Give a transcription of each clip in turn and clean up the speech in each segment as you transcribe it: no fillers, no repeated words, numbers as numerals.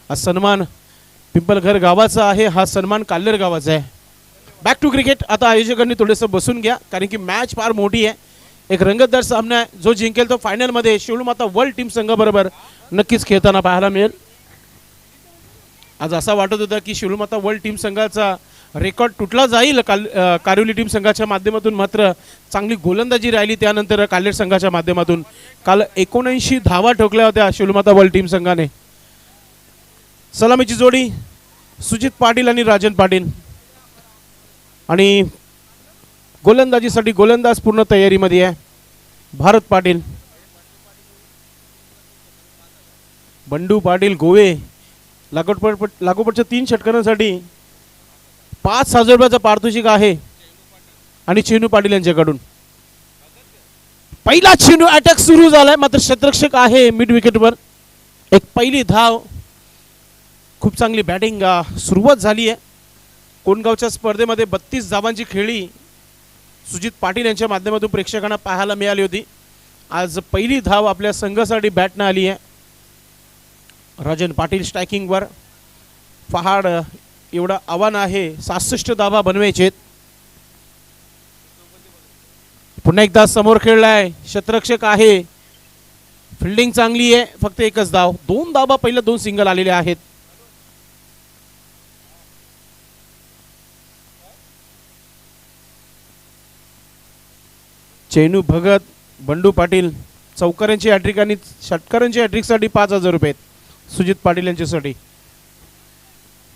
हा सन्मान पिंपलघर गावाचा आहे, हा सन्मान काल्हेर गावाचा आहे. Back to cricket. आता आयोजकांनी थोडंसं बसून घ्या कारण की मॅच फार मोठी आहे. एक रंगतदार सामना आहे. जो जिंकेल तो फायनलमध्ये शिवमाता वर्ल्ड टीम संघाबरोबर नक्कीच खेळताना पाहायला मिळेल. आज असा वाटत होता की शिवमाता वर्ल्ड टीम संघाचा रेकॉर्ड तुटला जाईल कारिवली टीम संघाच्या माध्यमातून, मात्र चांगली गोलंदाजी राहिली. त्यानंतर काल्हेर संघाच्या माध्यमातून काल 79 धावा ठोकल्या होत्या शिवमाता वर्ल्ड टीम संघाने. सलामीची जोडी सुजित पाटील आणि राजन पाटील आणि गोलंदाजीसाठी गोलंदाज पूर्ण तयारीमध्ये आहे. भारत पाटील, बंडू पाटील गोवे लागोपाठच्या 3 षटकांसाठी 5,000 रुपयाचं पारितोषिक आहे. आणि चेनू पाटील यांच्याकडून पहिला चेनू अटॅक सुरू झालाय, मात्र क्षेत्ररक्षक आहे मिड विकेटवर. एक पहिली धाव. खूप चांगली बॅटिंग सुरुवात झाली आहे. कोंडगावच्या स्पर्धेमध्ये 32 धावांची खेळी सुजित पाटील यांच्या माध्यमातून प्रेक्षकांना पाहायला मिळाली होती. आज पहिली धाव आपल्या संघासाठी बॅटनं आली आहे. राजन पाटील स्ट्रायकिंगवर. फहाड एवढं आव्हान आहे, 67 धावा बनवायचे आहेत. पुन्हा एकदा समोर खेळलाय, क्षेत्ररक्षक आहे, फिल्डिंग चांगली आहे. फक्त एकच धाव, 2 धावा पहिल्या 2 सिंगल आलेले आहेत. चेनू भगत, बंडू पाटील चौकारांची हॅट्रिक आणि षटकारांची हॅट्रिकसाठी 5,000 रुपये सुजित पाटील यांच्यासाठी.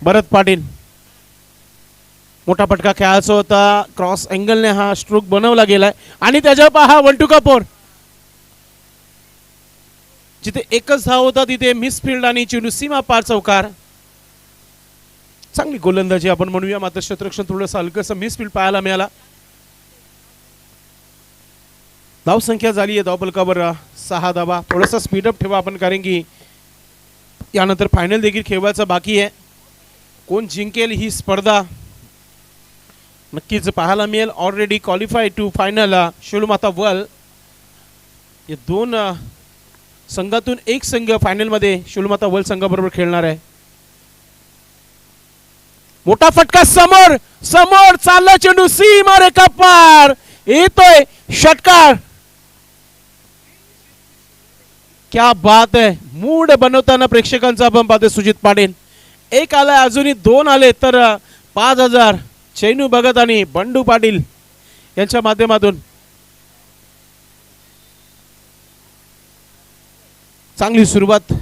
भरत पाटील, मोठा फटका खेळायचा होता, क्रॉस अँगलने हा स्ट्रोक बनवला गेलाय आणि त्याच्या पहा 1-2 का 4. जिथे एकच धाव होता तिथे मिसफिल्ड आणि चेंडू सीमा पार चौकार. चांगली गोलंदाजी आपण म्हणूया, मात्र क्षेत्ररक्षण थोडंसं हलकंसं मिसफिल्ड पाहायला मिळाला. धाव संख्या झाली आहे धावफलकावर 6 धावा. थोडासा स्पीडअप ठेवा आपण कारण की यानंतर फायनल देखील खेळवायचं बाकी आहे. कोण जिंकेल ही स्पर्धा नक्कीच पाहायला मिळेल. Already qualify to final Shivmata world. या 2 संघातून एक संघ फायनलमध्ये शिवमाता वर्ल्ड संघाबरोबर खेळणार आहे. मोठा फटका समोर समोर चालला चेंडू सीमा रेखा पार. येतोय षटकार. क्या बात आहे. मूड बनवताना प्रेक्षकांचा आपण पाहतोय सुजित पाटील. एक आलाय, अजूनही 2 आले तर 5,000 चेनू भगत आणि बंडू पाटील यांच्या माध्यमातून. चांगली सुरुवात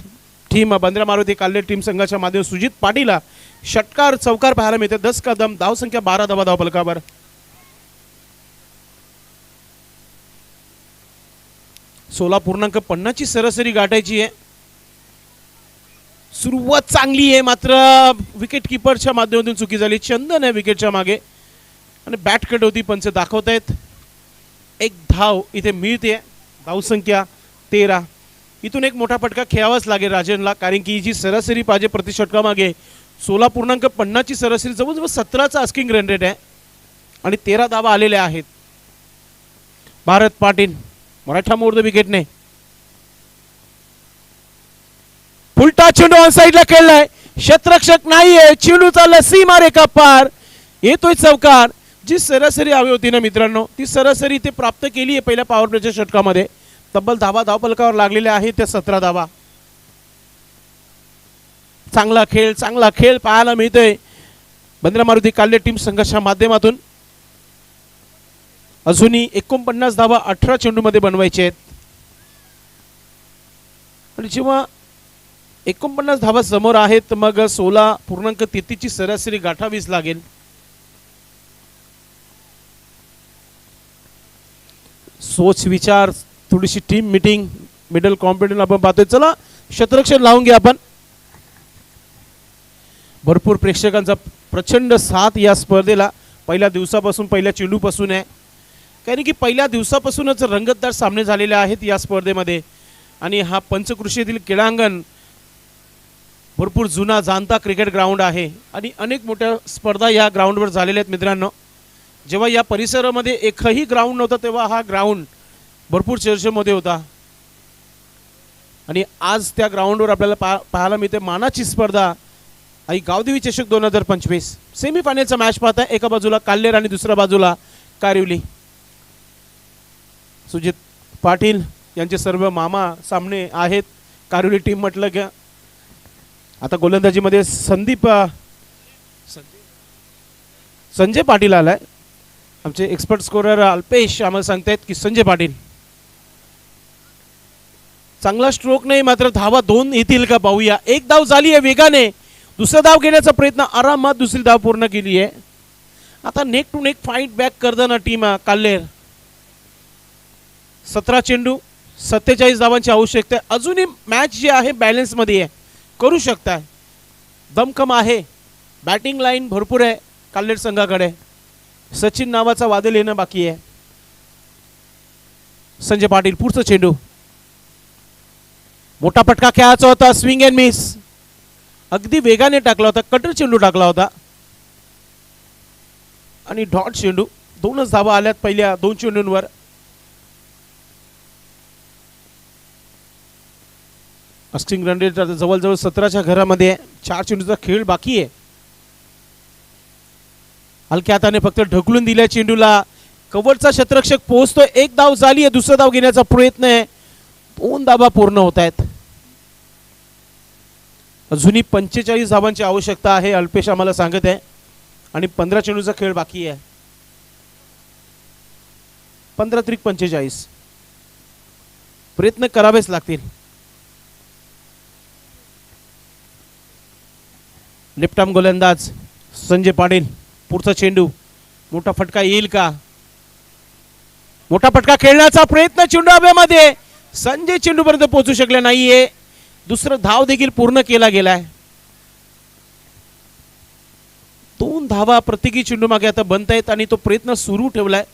टीम बंद्रा मारुती काल्हेर टीम संघाच्या माध्यमातून सुजित पाटीलला षटकार चौकार पाहायला मिळते. 10 कदम, धाव संख्या 12 धावा धावफलकावर. 16.50 ची सरासरी गाठायची आहे. सुरुवात चांगली आहे, मात्र विकेट किपरच्या माध्यमातून चुकी झाली. चंदन आहे विकेटच्या मागे आणि बॅट कट होती, पंच दाखवतायत. एक धाव इथे मिळते. धाव संख्या 13. इथून एक मोठा फटका खेळावाच लागेल राजनला कारण की जी सरासरी पाहिजे प्रति षटकामागे 16.50 ची सरासरी, जवळजवळ 17चा आस्किंग रन रेट आहे आणि 13 धावा आलेल्या आहेत. भारत पाटील मराठा मोर्द विकेटने. उलटा चेंडू ऑन साइडला खेळलाय, क्षेत्ररक्षक नाहीये, चेंडू चालला सीमा रेखा पार. येतोय चौकार. जी सरासरी हवी होती ना मित्रांनो, ती सरासरी ते प्राप्त केली आहे पहिल्या पॉवर प्लेच्या षटकामध्ये. तब्बल धावा धावफलकावर लागलेल्या आहेत त्या 17 धावा. चांगला खेळ पाहायला मिळतोय बंद्रा मारुती काल्हेर टीम संघाच्या माध्यमातून. अजूनही 49 धावा 18 चेंडूमध्ये बनवायचे आहेत आणि जेव्हा 49 धावा समोर आहेत मग 16.33 ची सरासरी गाठावीच लागेल. सोच विचार, थोडीशी टीम मीटिंग, मिडल कॉम्पिटिशन आपण पाहतोय. चला क्षेत्ररक्षण लावून घ्या आपण. भरपूर प्रेक्षकांचा प्रचंड साथ या स्पर्धेला पहिल्या दिवसापासून, पहिल्या चेंडूपासून आहे कारण की पहिल्या दिवसापासूनच रंगतदार सामने झालेले आहेत या स्पर्धेमध्ये. आणि हा पंचकृषीतील क्रीडांगण भरपूर जुना जाणता क्रिकेट ग्राउंड आहे आणि अनेक मोठ्या स्पर्धा या ग्राउंडवर झालेल्या आहेत मित्रांनो. जेव्हा या परिसरामध्ये एकही ग्राउंड नव्हता तेव्हा हा ग्राउंड भरपूर चर्चेमध्ये होता आणि आज त्या ग्राउंडवर आपल्याला पाहायला मिळते मानाची स्पर्धा आई गावदेवी चषक 2025 सेमीफायनलचा मॅच पाहता एका बाजूला काल्हेर आणि दुसऱ्या बाजूला कारिवली. सुजित पाटील यांचे सर्व मामा सामने आहेत. कारिवली टीम म्हटलं की आता गोलंदाजीमध्ये संजय पाटील आलाय. आमचे एक्सपर्ट स्कोरर अल्पेश आम्हाला सांगतायत की संजय पाटील चांगला स्ट्रोक नाही, मात्र धावा 2 येतील का पाहूया. एक धाव झाली आहे वेगाने, दुसरा धाव घेण्याचा प्रयत्न आरामात दुसरी धाव पूर्ण केली आहे. आता neck to neck fight back करताना टीम काल्हेर. 17 चेंडू 47 धावांची आवश्यकता आहे. अजूनही मॅच जी आहे बॅलन्स मध्ये आहे, करू शकताय. दमखम आहे, बॅटिंग लाईन भरपूर आहे काल्हेर संघाकडे. सचिन नावाचा वादळ येणं बाकी आहे. संजय पाटील पुढचा चेंडू, मोठा फटका खेळायचा होता, स्विंग अँड मिस. अगदी वेगाने टाकला होता, कटर चेंडू टाकला होता आणि डॉट चेंडू. 2च धावा आल्यात पहिल्या 2 चेंडूंवर. अस्टिंग रन रेट जवळजवळ 17च्या घरामध्ये. 4 चेंडूचा खेळ बाकी आहे. हलक्या हाताने फक्त ढकलून दिल्या चेंडूला. कव्हरचा क्षेत्ररक्षक पोहोचतोय. एक धाव झाली आहे, दुसरा धाव घेण्याचा प्रयत्न आहे. 2 धावा पूर्ण होत आहेत. अजूनही 45 धावांची आवश्यकता आहे अल्पेश आम्हाला सांगत आहे आणि 15 चेंडूचा खेळ बाकी आहे. 15 त्रिक 45 प्रयत्न करावेच लागतील. लेफ्ट आर्म गोलंदाज संजय पाटील पुढचा चेंडू, मोठा फटका येईल का? मोठा फटका खेळण्याचा प्रयत्न, चेंडू हवेमध्ये. संजय चेंडूपर्यंत पोहोचू शकले नाहीये. दुसरा धाव देखील पूर्ण केला गेलाय. 2 धावा प्रत्येकी चेंडू मागे आता बनत आहेत आणि तो प्रयत्न सुरू ठेवलाय.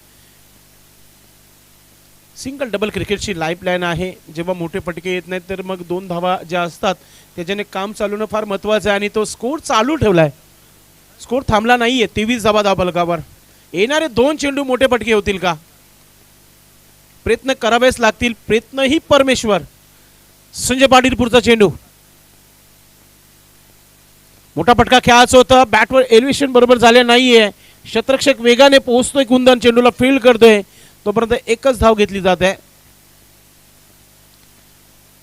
सिंगल डबल क्रिकेटची लाईफलाईन आहे. जेव्हा मोठे फटके येत नाहीत तर मग 2 धावा ज्या असतात त्याच्याने काम चालवणं फार महत्त्वाचं आहे आणि तो स्कोर चालू ठेवलाय. स्कोर थांबला नाहीये. 23 धावा धावफलकावर. येणारे 2 चेंडू मोठे फटके होतील का? प्रयत्न करावेच लागतील. प्रयत्न ही परमेश्वर. संजय पाटील पुढचा चेंडू, मोठा फटका खेळायचा होता. बॅटवर एलिव्हेशन बरोबर झाले नाहीये. क्षेत्ररक्षक वेगाने पोहोचतोय, कुंदन चेंडूला फील्ड करतोय. तोपर्यंत एकच धाव घेतली जात आहे.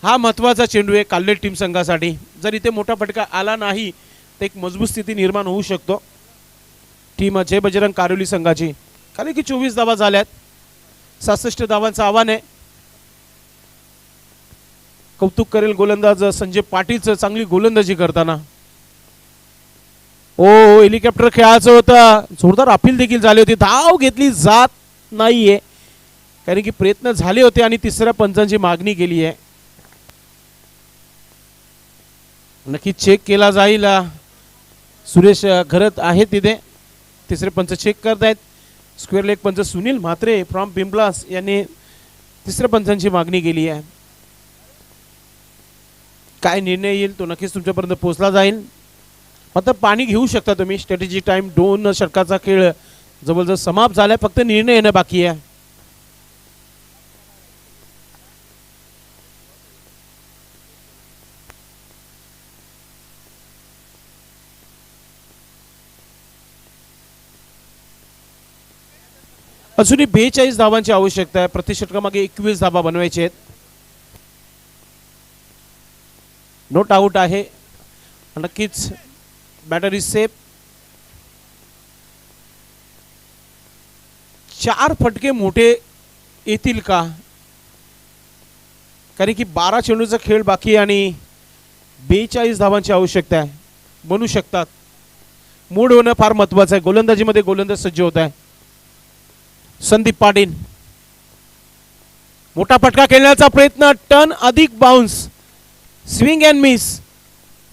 हा महत्वाचा चेंडू आहे काल्हेर टीम संघासाठी. जर इथे मोठा फटका आला नाही तर एक मजबूत स्थिती निर्माण होऊ शकतो टीम जय बजरंग कारिवली संघाची. कारण की 24 धावा झाल्यात. 67 धावांचं आव्हान आहे. कौतुक करेल गोलंदाज संजय पाटीलचं चांगली गोलंदाजी करताना. ओ हेलिकॉप्टर खेळायचं होतं. जोरदार अपील देखील झाली होती. धाव घेतली जात नाहीये कारण की प्रयत्न झाले होते आणि तिसऱ्या पंचांची मागणी केली आहे. नक्की चेक केला जाईल. सुरेश घरत आहे तिथे. तिसरे पंच चेक करतायत. स्क्वेअर लेग पंच सुनील म्हात्रे फ्रॉम पिंपलास यांनी तिसऱ्या पंचांची मागणी केली आहे. काय निर्णय येईल तो नक्कीच तुमच्यापर्यंत पोहोचला जाईल. मात्र पाणी घेऊ शकता तुम्ही. स्ट्रॅटेजी टाइम 2 षटकाचा खेळ जवळजवळ समाप्त झालाय. फक्त निर्णय येणं बाकी आहे. अजूनही 42 धावांची आवश्यकता आहे. प्रति षटकामागे 21 धावा बनवायचे आहेत. नोट आउट आहे. नक्कीच बॅटर इज सेफ. 4 फटके मोठे येतील का? कारण की 12 चेंडूचा खेळ बाकी आणि 42 धावांची आवश्यकता आहे. बनू शकतात. मूड होणं फार महत्वाचं आहे. गोलंदाजीमध्ये गोलंदाज सज्ज होत आहे. संदीप पाटील मोठा फटका खेळण्याचा प्रयत्न. टर्न अधिक bounce. Swing and miss.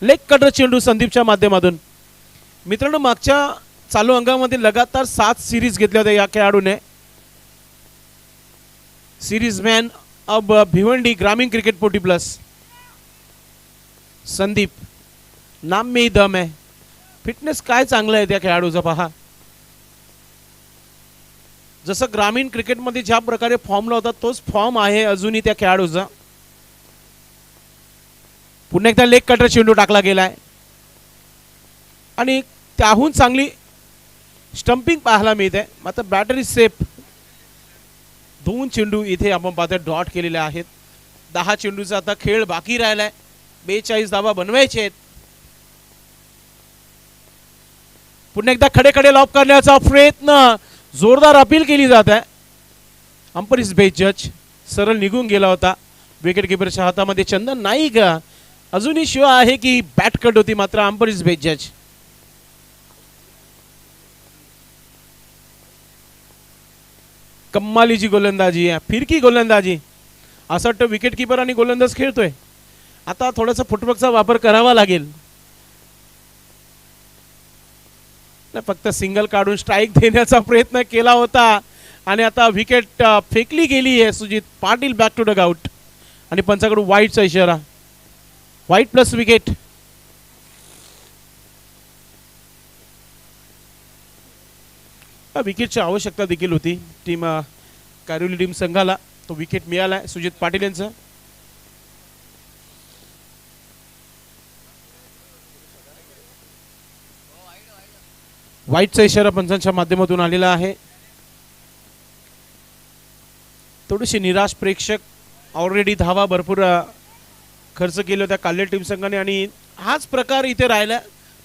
Leg cutter चेंडू संदीपच्या माध्यमातून. मित्रांनो मागच्या चालू अंगामध्ये लगातार 7 सिरीज घेतल्या होत्या या खेळाडूने. सिरीज मॅन अब भिवंडी ग्रामीण क्रिकेट 40+. संदीप नाम में ही दम है. फिटनेस काय चांगलं आहे त्या खेळाडूचा पहा. जसं ग्रामीण क्रिकेटमध्ये ज्या प्रकारे फॉर्मला होता तोच फॉर्म आहे अजूनही त्या खेळाडूचा. पुन्हा एकदा लेग कटर चेंडू टाकला गेलाय आणि त्याहून चांगली स्टंपिंग पाहायला मिळते. मात्र बॅटरी सेफ. 2 चेंडू इथे आपण पाहतोय डॉट केलेले आहेत. 10 चेंडूचा आता खेळ बाकी राहिलाय. 42 धावा बनवायचे आहेत. पुन्हा एकदा खडे खडे लॉब करण्याचा प्रयत्न, जोरदार अपील केली जात आहे. अंपायर इज बेस्ट जज. सरळ निघून गेला होता. विकेट किपरच्या हातामध्ये चंदन नाईक अजूनही शिव आहे की बॅट कट होती. मात्र अंपायर इज बेस्ट जज. कम्मालीची गोलंदाजी आहे, फिरकी गोलंदाजी. असं वाटतं विकेट किपर आणि गोलंदाज खेळतोय. आता थोडासा फुटवर्कचा वापर करावा लागेल. फक्त सिंगल काढून स्ट्राईक देण्याचा प्रयत्न केला होता आणि आता विकेट फेकली गेली आहे. Sujit Patil back to dugout आणि पंचाकडून वाईटचा इशारा. वाईट प्लस विकेट. विकेटची आवश्यकता देखील होती टीम कारिवली टीम संघाला. तो विकेट मिळाला सुजित पाटील यांचा. वाईटचा इशारा पंचांच्या माध्यमातून आलेला आहे. थोडेसे निराश प्रेक्षक. ऑलरेडी धावा भरपूर खर्च केले होत्या काल्ले टीम संघाने आणि हाच प्रकार इथे राहिला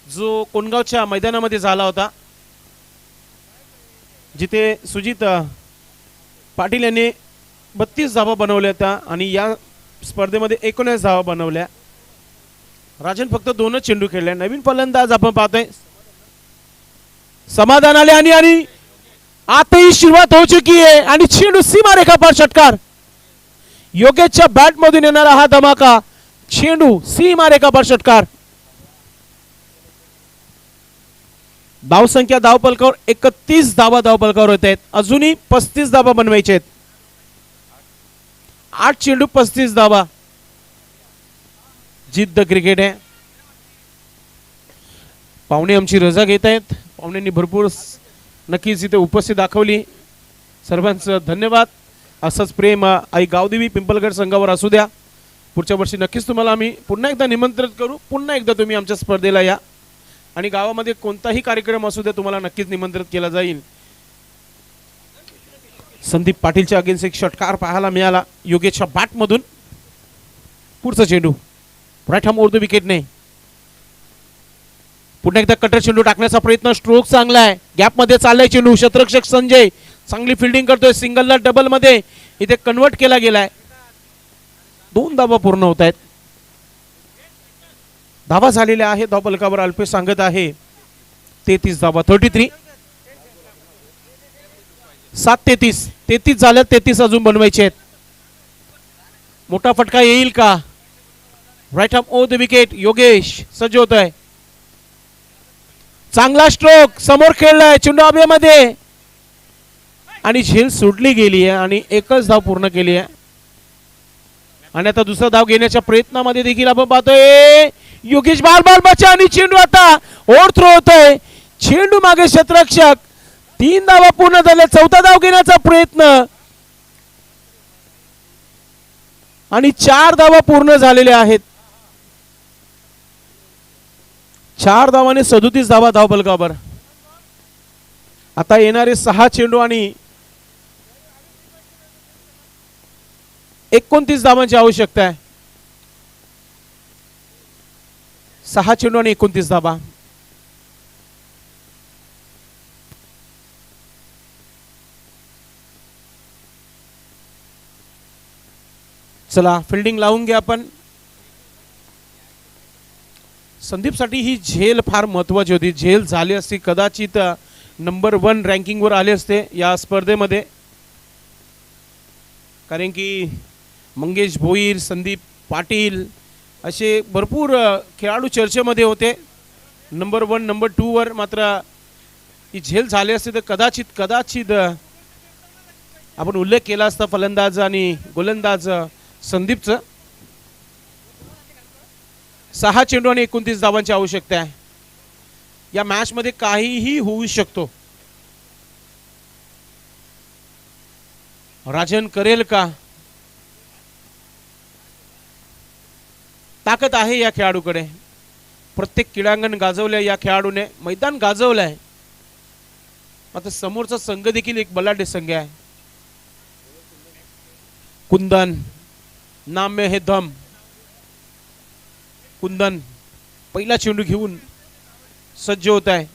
जो कोणगावच्या मैदानामध्ये झाला होता, जिथे सुजित पाटील यांनी 32 धावा बनवल्या होत्या आणि या स्पर्धेमध्ये 19 धावा बनवल्या. राजन फक्त 2च चेंडू खेळले. नवीन फलंदाज आपण पाहतोय समाधान आले आणि आताही सुरुवात हो चुकी आहे आणि चेंडू सीमारेखा पार षटकार. योगेशच्या बॅट मधून येणारा हा धमाका. चेंडू सीमारेखा पार षटकार. धावसंख्या धावपलकावर 31 धावा धावपलकावर होत आहेत. अजूनही 35 धावा बनवायचे आहेत. 8 चेंडू 35 धावा. जिद्द क्रिकेट आहे. पाहुणे आमची रजा घेत आहेत. पाहुण्यांनी भरपूर नक्कीच इथे उपस्थिती दाखवली. सर्वांचं धन्यवाद. असंच प्रेम आई गावदेवी पिंपलगड संघावर असू द्या. पुढच्या वर्षी नक्कीच तुम्हाला आम्ही पुन्हा एकदा निमंत्रित करू. पुन्हा एकदा तुम्ही आमच्या स्पर्धेला या आणि गावामध्ये कोणताही कार्यक्रम असू द्या तुम्हाला नक्कीच निमंत्रित केला जाईल. संदीप पाटीलच्या अगेन्स्ट एक षटकार पाहायला मिळाला योगेशच्या बॅट मधून. पुढचा चेंडू right arm over the wicket नाही. पुन्हा एकदा कटर चेंडू टाकण्याचा प्रयत्न. स्ट्रोक चांगला आहे. गॅप मध्ये चाललाय चेंडू. क्षेत्ररक्षक संजय चांगली फिल्डिंग करतोय. सिंगलला डबल मध्ये इथे कन्वर्ट केला गेलाय. 2 धावा पूर्ण होत आहेत. धावा झालेल्या आहेत. धावपलकावर अल्पेश सांगत आहे 33 धावा. 33 7-33 33 झाल्या. 33 अजून बनवायचे आहेत. मोठा फटका येईल का? Right arm over the wicket. Yogesh सज्ज होत आहे. चांगला स्ट्रोक. समोर खेळलाय चेंडू हवेमध्ये आणि झेल सुटली गेली आहे आणि एकच धाव पूर्ण केली आहे. आणि आता दुसरा धाव घेण्याच्या प्रयत्नामध्ये देखील आपण पाहतोय योगेश बाल बचा आणि चेंडू आता ओव्हर थ्रो होतोय. चेंडू मागे क्षेत्ररक्षक. 3 धावा पूर्ण झाल्या. 4था धाव घेण्याचा प्रयत्न आणि 4 धावा पूर्ण झालेल्या आहेत. 4 धावाने 37 धावा धावपलकावर. आता येणारे 6 चेंडू आणि 29 धावांची आवश्यकता आहे. 6 चेंडू आणि 29 धावा. चला फिल्डिंग लावून घ्या आपण. संदीपसाठी ही झेल फार महत्त्वाची होती. झेल झाली असती कदाचित नंबर 1 रँकिंगवर आले असते या स्पर्धेमध्ये. कारण की मंगेश भोईर, संदीप पाटील असे भरपूर खेळाडू चर्चेमध्ये होते नंबर 1 नंबर 2 वर. मात्र ही झेल झाली असते तर कदाचित आपण उल्लेख केला असता फलंदाज आणि गोलंदाज संदीपचं. 6 चेंडू आणि 29 धावांची आवश्यकता आहे. या मॅच मध्ये काहीही होऊ शकतो. राजन करेल का? ताकद आहे या खेळाडूकडे. प्रत्येक क्रीडांगण गाजवलंय या खेळाडूने, मैदान गाजवलंय. आता समोरचा संघ देखील एक बलाढ्य संघ आहे. कुंदन, नाम में है दम. कुंदन पहिला चेंडू घेऊन सज्ज होत आहे.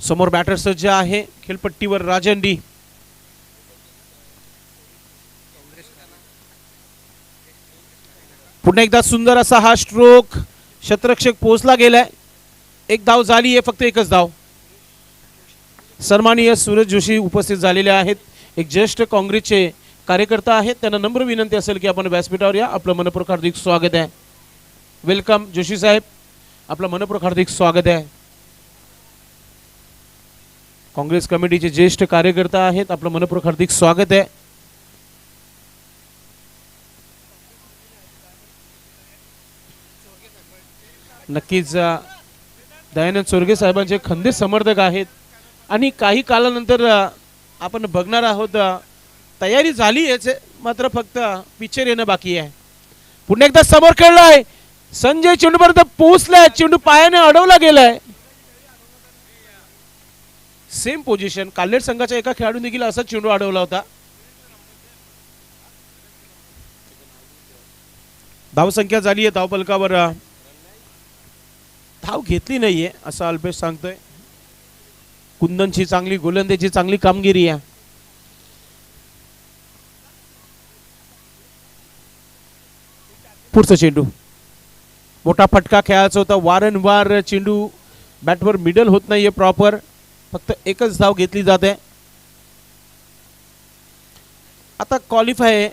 समोर बॅटर सज्ज आहे. खेळपट्टीवर राजन डी. पुन्हा एकदा सुंदर असा हा स्ट्रोक. शतरक्षक पोहोचला गेलाय. एक धाव झाली आहे, फक्त एकच धाव. सन्माननीय सूरज जोशी उपस्थित झालेले आहेत. एक ज्येष्ठ काँग्रेसचे कार्यकर्ता आहेत. त्यांना नम्र विनंती असेल की आपण व्यासपीठावर या. आपलं मनपूर्वक हार्दिक स्वागत आहे. वेलकम जोशी साहेब, आपलं मनपूर्वक हार्दिक स्वागत आहे. काँग्रेस कमिटीचे ज्येष्ठ कार्यकर्ता आहेत. आपलं मनपूर्वक हार्दिक स्वागत आहे. नक्कीच दयानंद चोरगे साहेबांचे खंदे समर्थक आहेत आणि काही कालानंतर आपण बघणार आहोत. तयारी झाली याचे, मात्र फक्त पिक्चर येणं बाकी आहे. पुन्हा एकदा समोर खेळलाय. संजय चेंडूपर्यंत पोहोचलाय. चेंडू पायाने अडवला गेलाय. Same position. काल्हेर संघाच्या एका खेळाडू देखील असा चेंडू अडवला होता. धावसंख्या झाली आहे धावफलकावर. धाव घेतली नाहीये असं अल्पेश सांगतोय. कुंदनची चांगली गोलंदाजी, चांगली कामगिरी आहे. पुढचा चेंडू मोठा फटका खेळायचा होता. वारंवार चेंडू बॅटवर मिडल होत नाहीये प्रॉपर. फक्त एकच धाव घेतली जाते. आता क्वालिफाय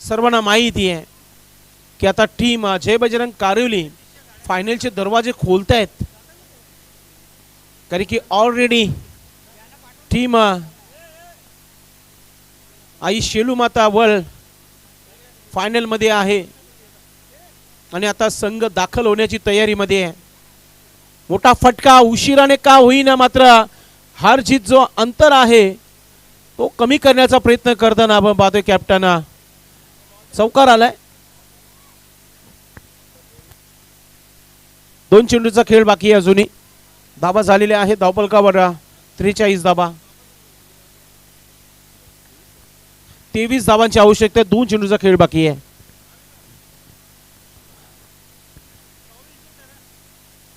सर्वांना माहिती आहे की आता टीम जय बजरंग कारिवली फायनलचे दरवाजे खोलतायत. कारण की ऑलरेडी टीम आई शेलू माता वर्ल्ड फायनल मध्ये आहे आणि आता संघ दाखल होण्याची तयारीमध्ये आहे. मोठा फटका उशिराने का होईना, मात्र हार जीत जो अंतर आहे तो कमी करण्याचा प्रयत्न करताना आपण पाहतोय. कॅप्टन चौकार आलाय. 2 चेंडूचा खेळ बाकी आहे अजूनही. धाबा झालेले आहे धावफलकावर 43 धाबा. 23 धावांची आवश्यकता. 2 चेंडूचा खेळ बाकी आहे.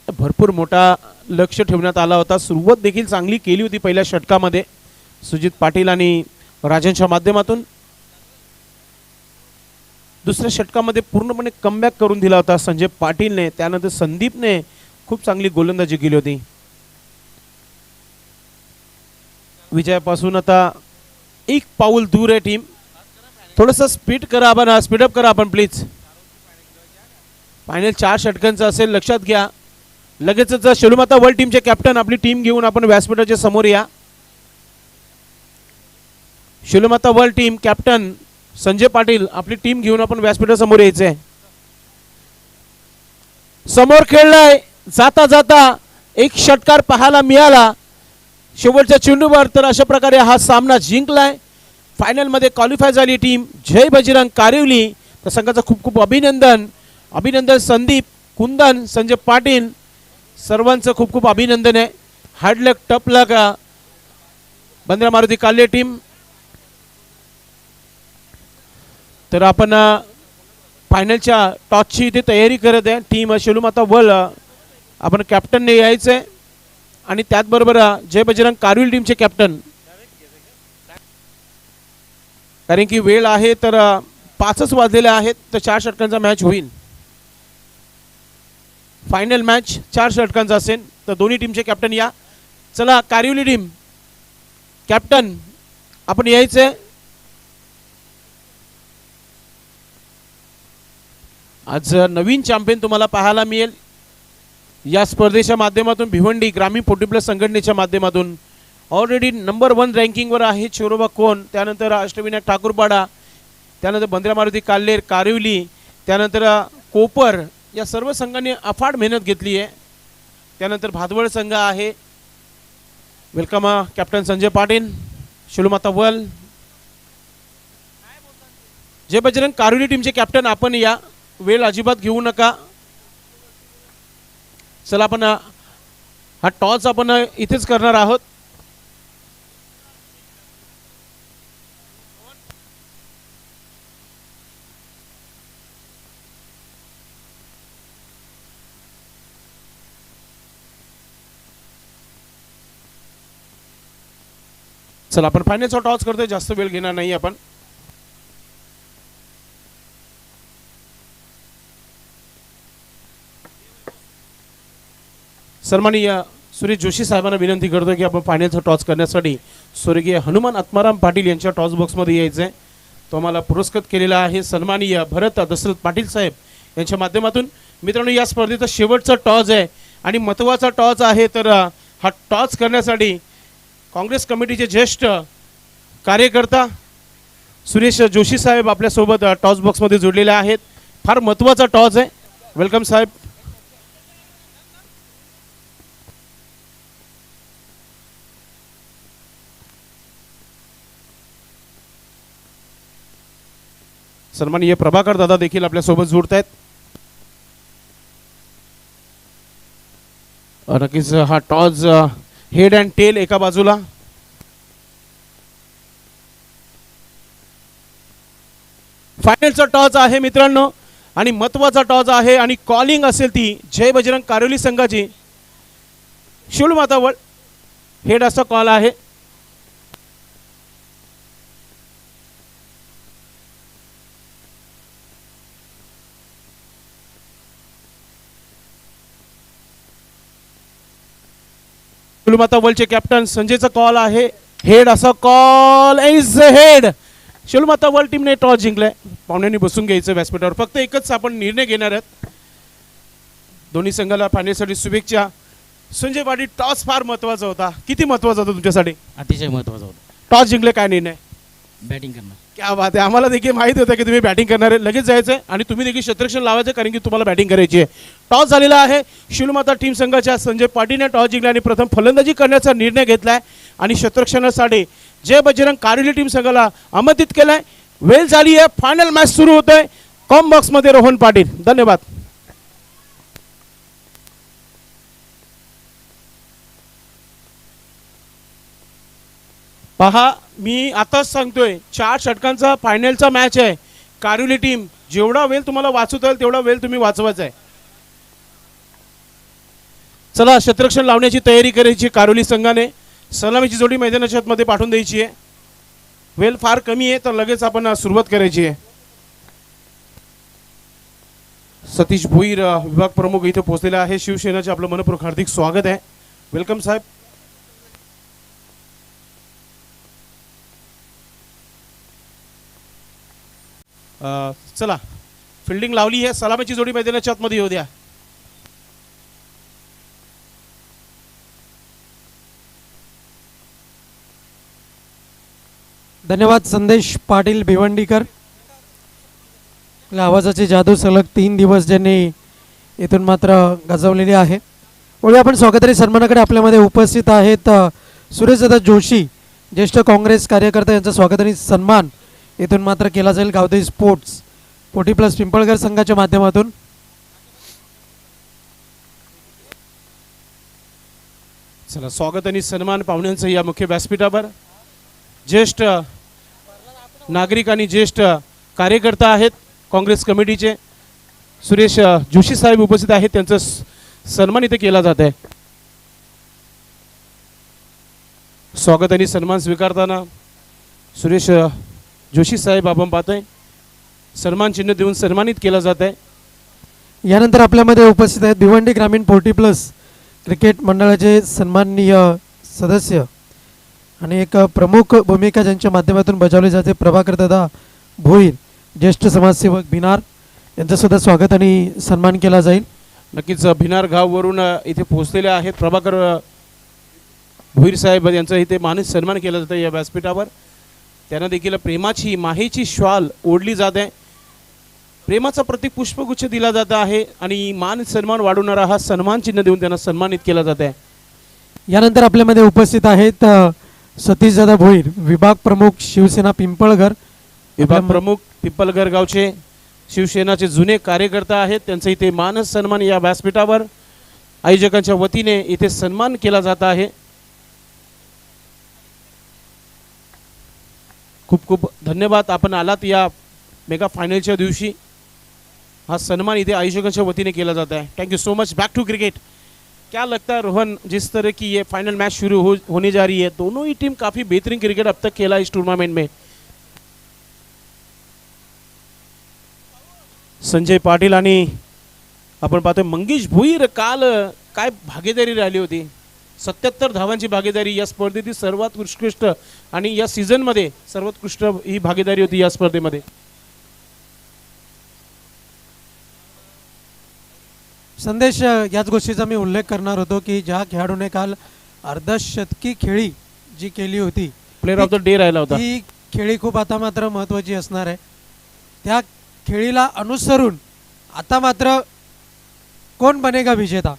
भरपूर मोठा लक्ष ठेवण्यात आला होता. सुरुवात देखील चांगली केली होती पहिल्या षटकामध्ये सुजित पाटील आणि राजनच्या माध्यमातून. दुसऱ्या षटकामध्ये पूर्णपणे कमबॅक करून दिला होता संजय पाटीलने. त्यानंतर संदीपने खूप चांगली गोलंदाजी केली होती. विजयापासून आता एक पाऊल दूर आहे टीम. थोडंसं स्पीडअप करा आपण प्लीज. फायनल 4 षटकांचं असेल, लक्षात घ्या. लगेचच शेलूमाता वर्ल्ड टीमचे कॅप्टन आपली टीम घेऊन आपण व्यासपीठाच्या समोर या. Shelumata world team captain Sanjay Patil आपली टीम घेऊन आपण व्यासपीठासमोर यायचंय. समोर खेळलाय. जाता जाता एक षटकार पाहायला मिळाला शेवटच्या चेंडूवर. तर अशा प्रकारे हा सामना जिंकलाय. फायनल मध्ये क्वालिफाय झाली टीम जय बजरंग कारिवली. तर संघाचं खूप खूप अभिनंदन. अभिनंदन संदीप, कुंदन, संजय पाटील, सर्वांचं खूप खूप अभिनंदन आहे. हार्ड लक, टफ लक बंद्रा मारुती काल्हे टीम. तर आपण फायनलच्या टॉसची इथे तयारी करत आहे. टीम शेलूमाता वर्ल्ड आपण कॅप्टनने यायचंय आणि त्याचबरोबर जय बजरंग कारिवली टीमचे कॅप्टन. कारण की वेळ आहे तर 5च वाजलेले आहेत. तर 4 षटकांचा मॅच होईल. फायनल मॅच 4 षटकांचा असेल. तर दोन्ही टीमचे कॅप्टन या. चला कारिवली टीम कॅप्टन आपण यायचंय. आज नवीन चॅम्पियन तुम्हाला पाहायला मिळेल या स्पर्धेच्या माध्यमातून. भिवंडी ग्रामीण 40+ संघटनेच्या माध्यमातून ऑलरेडी नंबर 1 रँकिंगवर आहे चोरोबा कोण. त्यानंतर अष्टविनायक ठाकूरपाडा, त्यानंतर बंद्रा मारुती काल्हेर, कारिवली, त्यानंतर कोपर या सर्व संघांनी अफाट मेहनत घेतली आहे. त्यानंतर भादवड संघ आहे. Welcome captain Sanjay Patil, Shelumata world. Jai Bajrang Karuli टीमचे कॅप्टन आपण या, वेळ अजिबात घेऊ नका. चला आपण हा टॉस आपण इथेच करणार आहोत. चला आपण फायनलचा टॉस करतोय, जास्त वेळ घेणार नाही आपण. सन्माननीय सुरेश जोशी साहेबांना विनंती करतो की आपण फायनलचा टॉस करण्यासाठी स्वर्गीय हनुमान आत्माराम पाटील यांच्या टॉस बॉक्समध्ये यायचं आहे. तो आम्हाला पुरस्कृत केलेला आहे सन्माननीय भरत दशरथ पाटील साहेब यांच्या माध्यमातून. मित्रांनो, या स्पर्धेचा शेवटचा टॉस आहे आणि महत्त्वाचा टॉस आहे. तर हा टॉस करण्यासाठी काँग्रेस कमिटीचे ज्येष्ठ कार्यकर्ता सुरेश जोशी साहेब आपल्यासोबत टॉस बॉक्समध्ये जोडलेले आहेत. फार महत्त्वाचा टॉस आहे. वेलकम साहेब. सन्माननीय प्रभाकर दादा देखील आपल्यासोबत जोडत आहेत. नक्कीच हा टॉस हेड अँड टेल एका बाजूला. फायनलचा टॉस आहे मित्रांनो आणि महत्त्वाचा टॉस आहे आणि कॉलिंग असेल ती जय बजरंग कारोली संघाची. शिवलमातावळ हेड असा कॉल आहे. शिवलमातावळचे कॅप्टन संजयचा कॉल आहे. हेड असा कॉल इज हेड. शिवलमातावळ टीमने टॉस जिंकलाय. पाहुण्यांनी बसून घ्यायचं व्यासपीठावर. फक्त एकच आपण निर्णय घेणार आहेत. दोन्ही संघाला फायनलसाठी शुभेच्छा. संजय पाटील, टॉस फार महत्त्वाचा होता. किती महत्त्वाचा होता तुमच्यासाठी? अतिशय महत्त्वाचा होता. टॉस जिंकले, काय निर्णय? बॅटिंग करणार. क्या बात आहे. आम्हाला देखील माहिती होतं की तुम्ही बॅटिंग करणार आहे. लगेच जायचं आहे आणि तुम्ही देखील क्षेत्ररक्षण लावायचं कारण की तुम्हाला बॅटिंग करायची आहे. टॉस झालेला आहे. शिवलमाता टीम संघाच्या संजय पाटीलने टॉस जिंकला आणि प्रथम फलंदाजी करण्याचा निर्णय घेतलाय आणि क्षेत्ररक्षणासाठी जय बजरंग कारोली टीम संघाला आमंत्रित केलंय. वेळ झाली आहे. फायनल मॅच सुरू होतोय. कॉम बॉक्समध्ये रोहन पाटील. धन्यवाद. पहा, मी आताच सांगतोय 4 षटकांचा फायनलचा मॅच आहे. कारोली टीम, जेवढा वेळ तुम्हाला वाचवता येईल तेवढा वेळ तुम्ही वाचवायचा आहे. चला, क्षेत्ररक्षण लावण्याची तयारी करायची. कारोली संघाने सलामीची जोडी मैदानाच्या आतमध्ये पाठवून द्यायची आहे. वेळ फार कमी आहे तर लगेच आपण सुरुवात करायची आहे. सतीश भोईर विभाग प्रमुख इथे पोहोचलेला आहे. शिवसेनेचे आपलं मनपूर्वक हार्दिक स्वागत आहे. वेलकम साहेब. चला, फिल्डिंग लावली आहे. सलामीची जोडी मैदानाच्या आतमध्ये येऊ द्या. धन्यवाद संदेश पाटील भिवंडीकर. आवाजाची जादू सलग 3 दिवस ज्यांनी इथून मात्र गाजवलेली आहे. वळूया आपण स्वागतारी सन्मानाकडे. आपल्यामध्ये उपस्थित आहेत सुरेशदादा जोशी, ज्येष्ठ काँग्रेस कार्यकर्ता, यांचा स्वागतारी सन्मान इथून मात्र केला जाईल गावदेवी स्पोर्ट्स 40+ पिंपळगर संघाच्या माध्यमातून. चला, स्वागत आणि सन्मान पाहुण्यांचं या मुख्य व्यासपीठावर. ज्येष्ठ नागरिक आणि ज्येष्ठ कार्यकर्ता आहेत काँग्रेस कमिटीचे सुरेश जोशी साहेब उपस्थित आहेत. त्यांचा सन्मान इथे केला जात आहे. स्वागत आणि सन्मान स्वीकारताना सुरेश जोशी साहेब आपण पाहतोय सन्मान चिन्ह देऊन सन्मानित केला जात आहे. यानंतर आपल्यामध्ये उपस्थित आहेत भिवंडी ग्रामीण 40+ क्रिकेट मंडळाचे सन्माननीय सदस्य आणि एक प्रमुख भूमिका ज्यांच्या माध्यमातून बजावली जाते, प्रभाकर दादा भोईर, ज्येष्ठ समाजसेवक भिनार, यांचं सुद्धा स्वागत आणि सन्मान केला जाईल. नक्कीच भिनार गाववरून इथे पोहोचलेले आहेत प्रभाकर भोईर साहेब यांचा इथे मानस सन्मान केला जातं या व्यासपीठावर. त्यांना देखील प्रेमाची माहेची श्वाल ओढली जात आहे. प्रेमाचा प्रतीक पुष्पगुच्छ दिला जात आहे आणि मान सन्मान वाढवणारा हा सन्मान चिन्ह देऊन त्यांना सन्मानित केला जात आहे. यानंतर आपल्यामध्ये उपस्थित आहेत सतीशदादा भोईर, विभाग प्रमुख शिवसेना पिंपळघर, विभाग प्रमुख पिंपलघर गावचे शिवसेनाचे जुने कार्यकर्ता आहेत, त्यांचा इथे मान सन्मान या व्यासपीठावर आयोजकांच्या वतीने इथे सन्मान केला जात आहे. खूप खूप धन्यवाद, आपण आलात या मेगा फायनलच्या दिवशी. हा सन्मान इथे आयोजकांच्या वतीने केला जाता है. Thank you so much. Back to cricket. क्या लगता है रोहन, जिस तरह की ये फाइनल मैच शुरू होने जा रही है, दोनों ही टीम काफ़ी बेहतरीन क्रिकेट अब तक खेला इस टूर्नामेंट में. संजय पाटील आणि आपण पाहतोय मंगेश भोईर, काल काय भागीदारी राहिली होती. 77 धावांची भागीदारी या स्पर्धेतील सर्वात उत्कृष्ट आणि या सीझनमध्ये सर्वात उत्कृष्ट ही भागीदारी होती या स्पर्धेमध्ये. संदेश, याच गोष्टीचा मी उल्लेख करणार होतो की ज्या खेळाडूने काल अर्धशतकी खेळी जी केली होती, प्लेअर ऑफ द डे राहिला होता. ही खेळी खूप आता मात्र महत्त्वाची असणार आहे. त्या खेळीला अनुसरून आता मात्र कोण बनेगा विजेता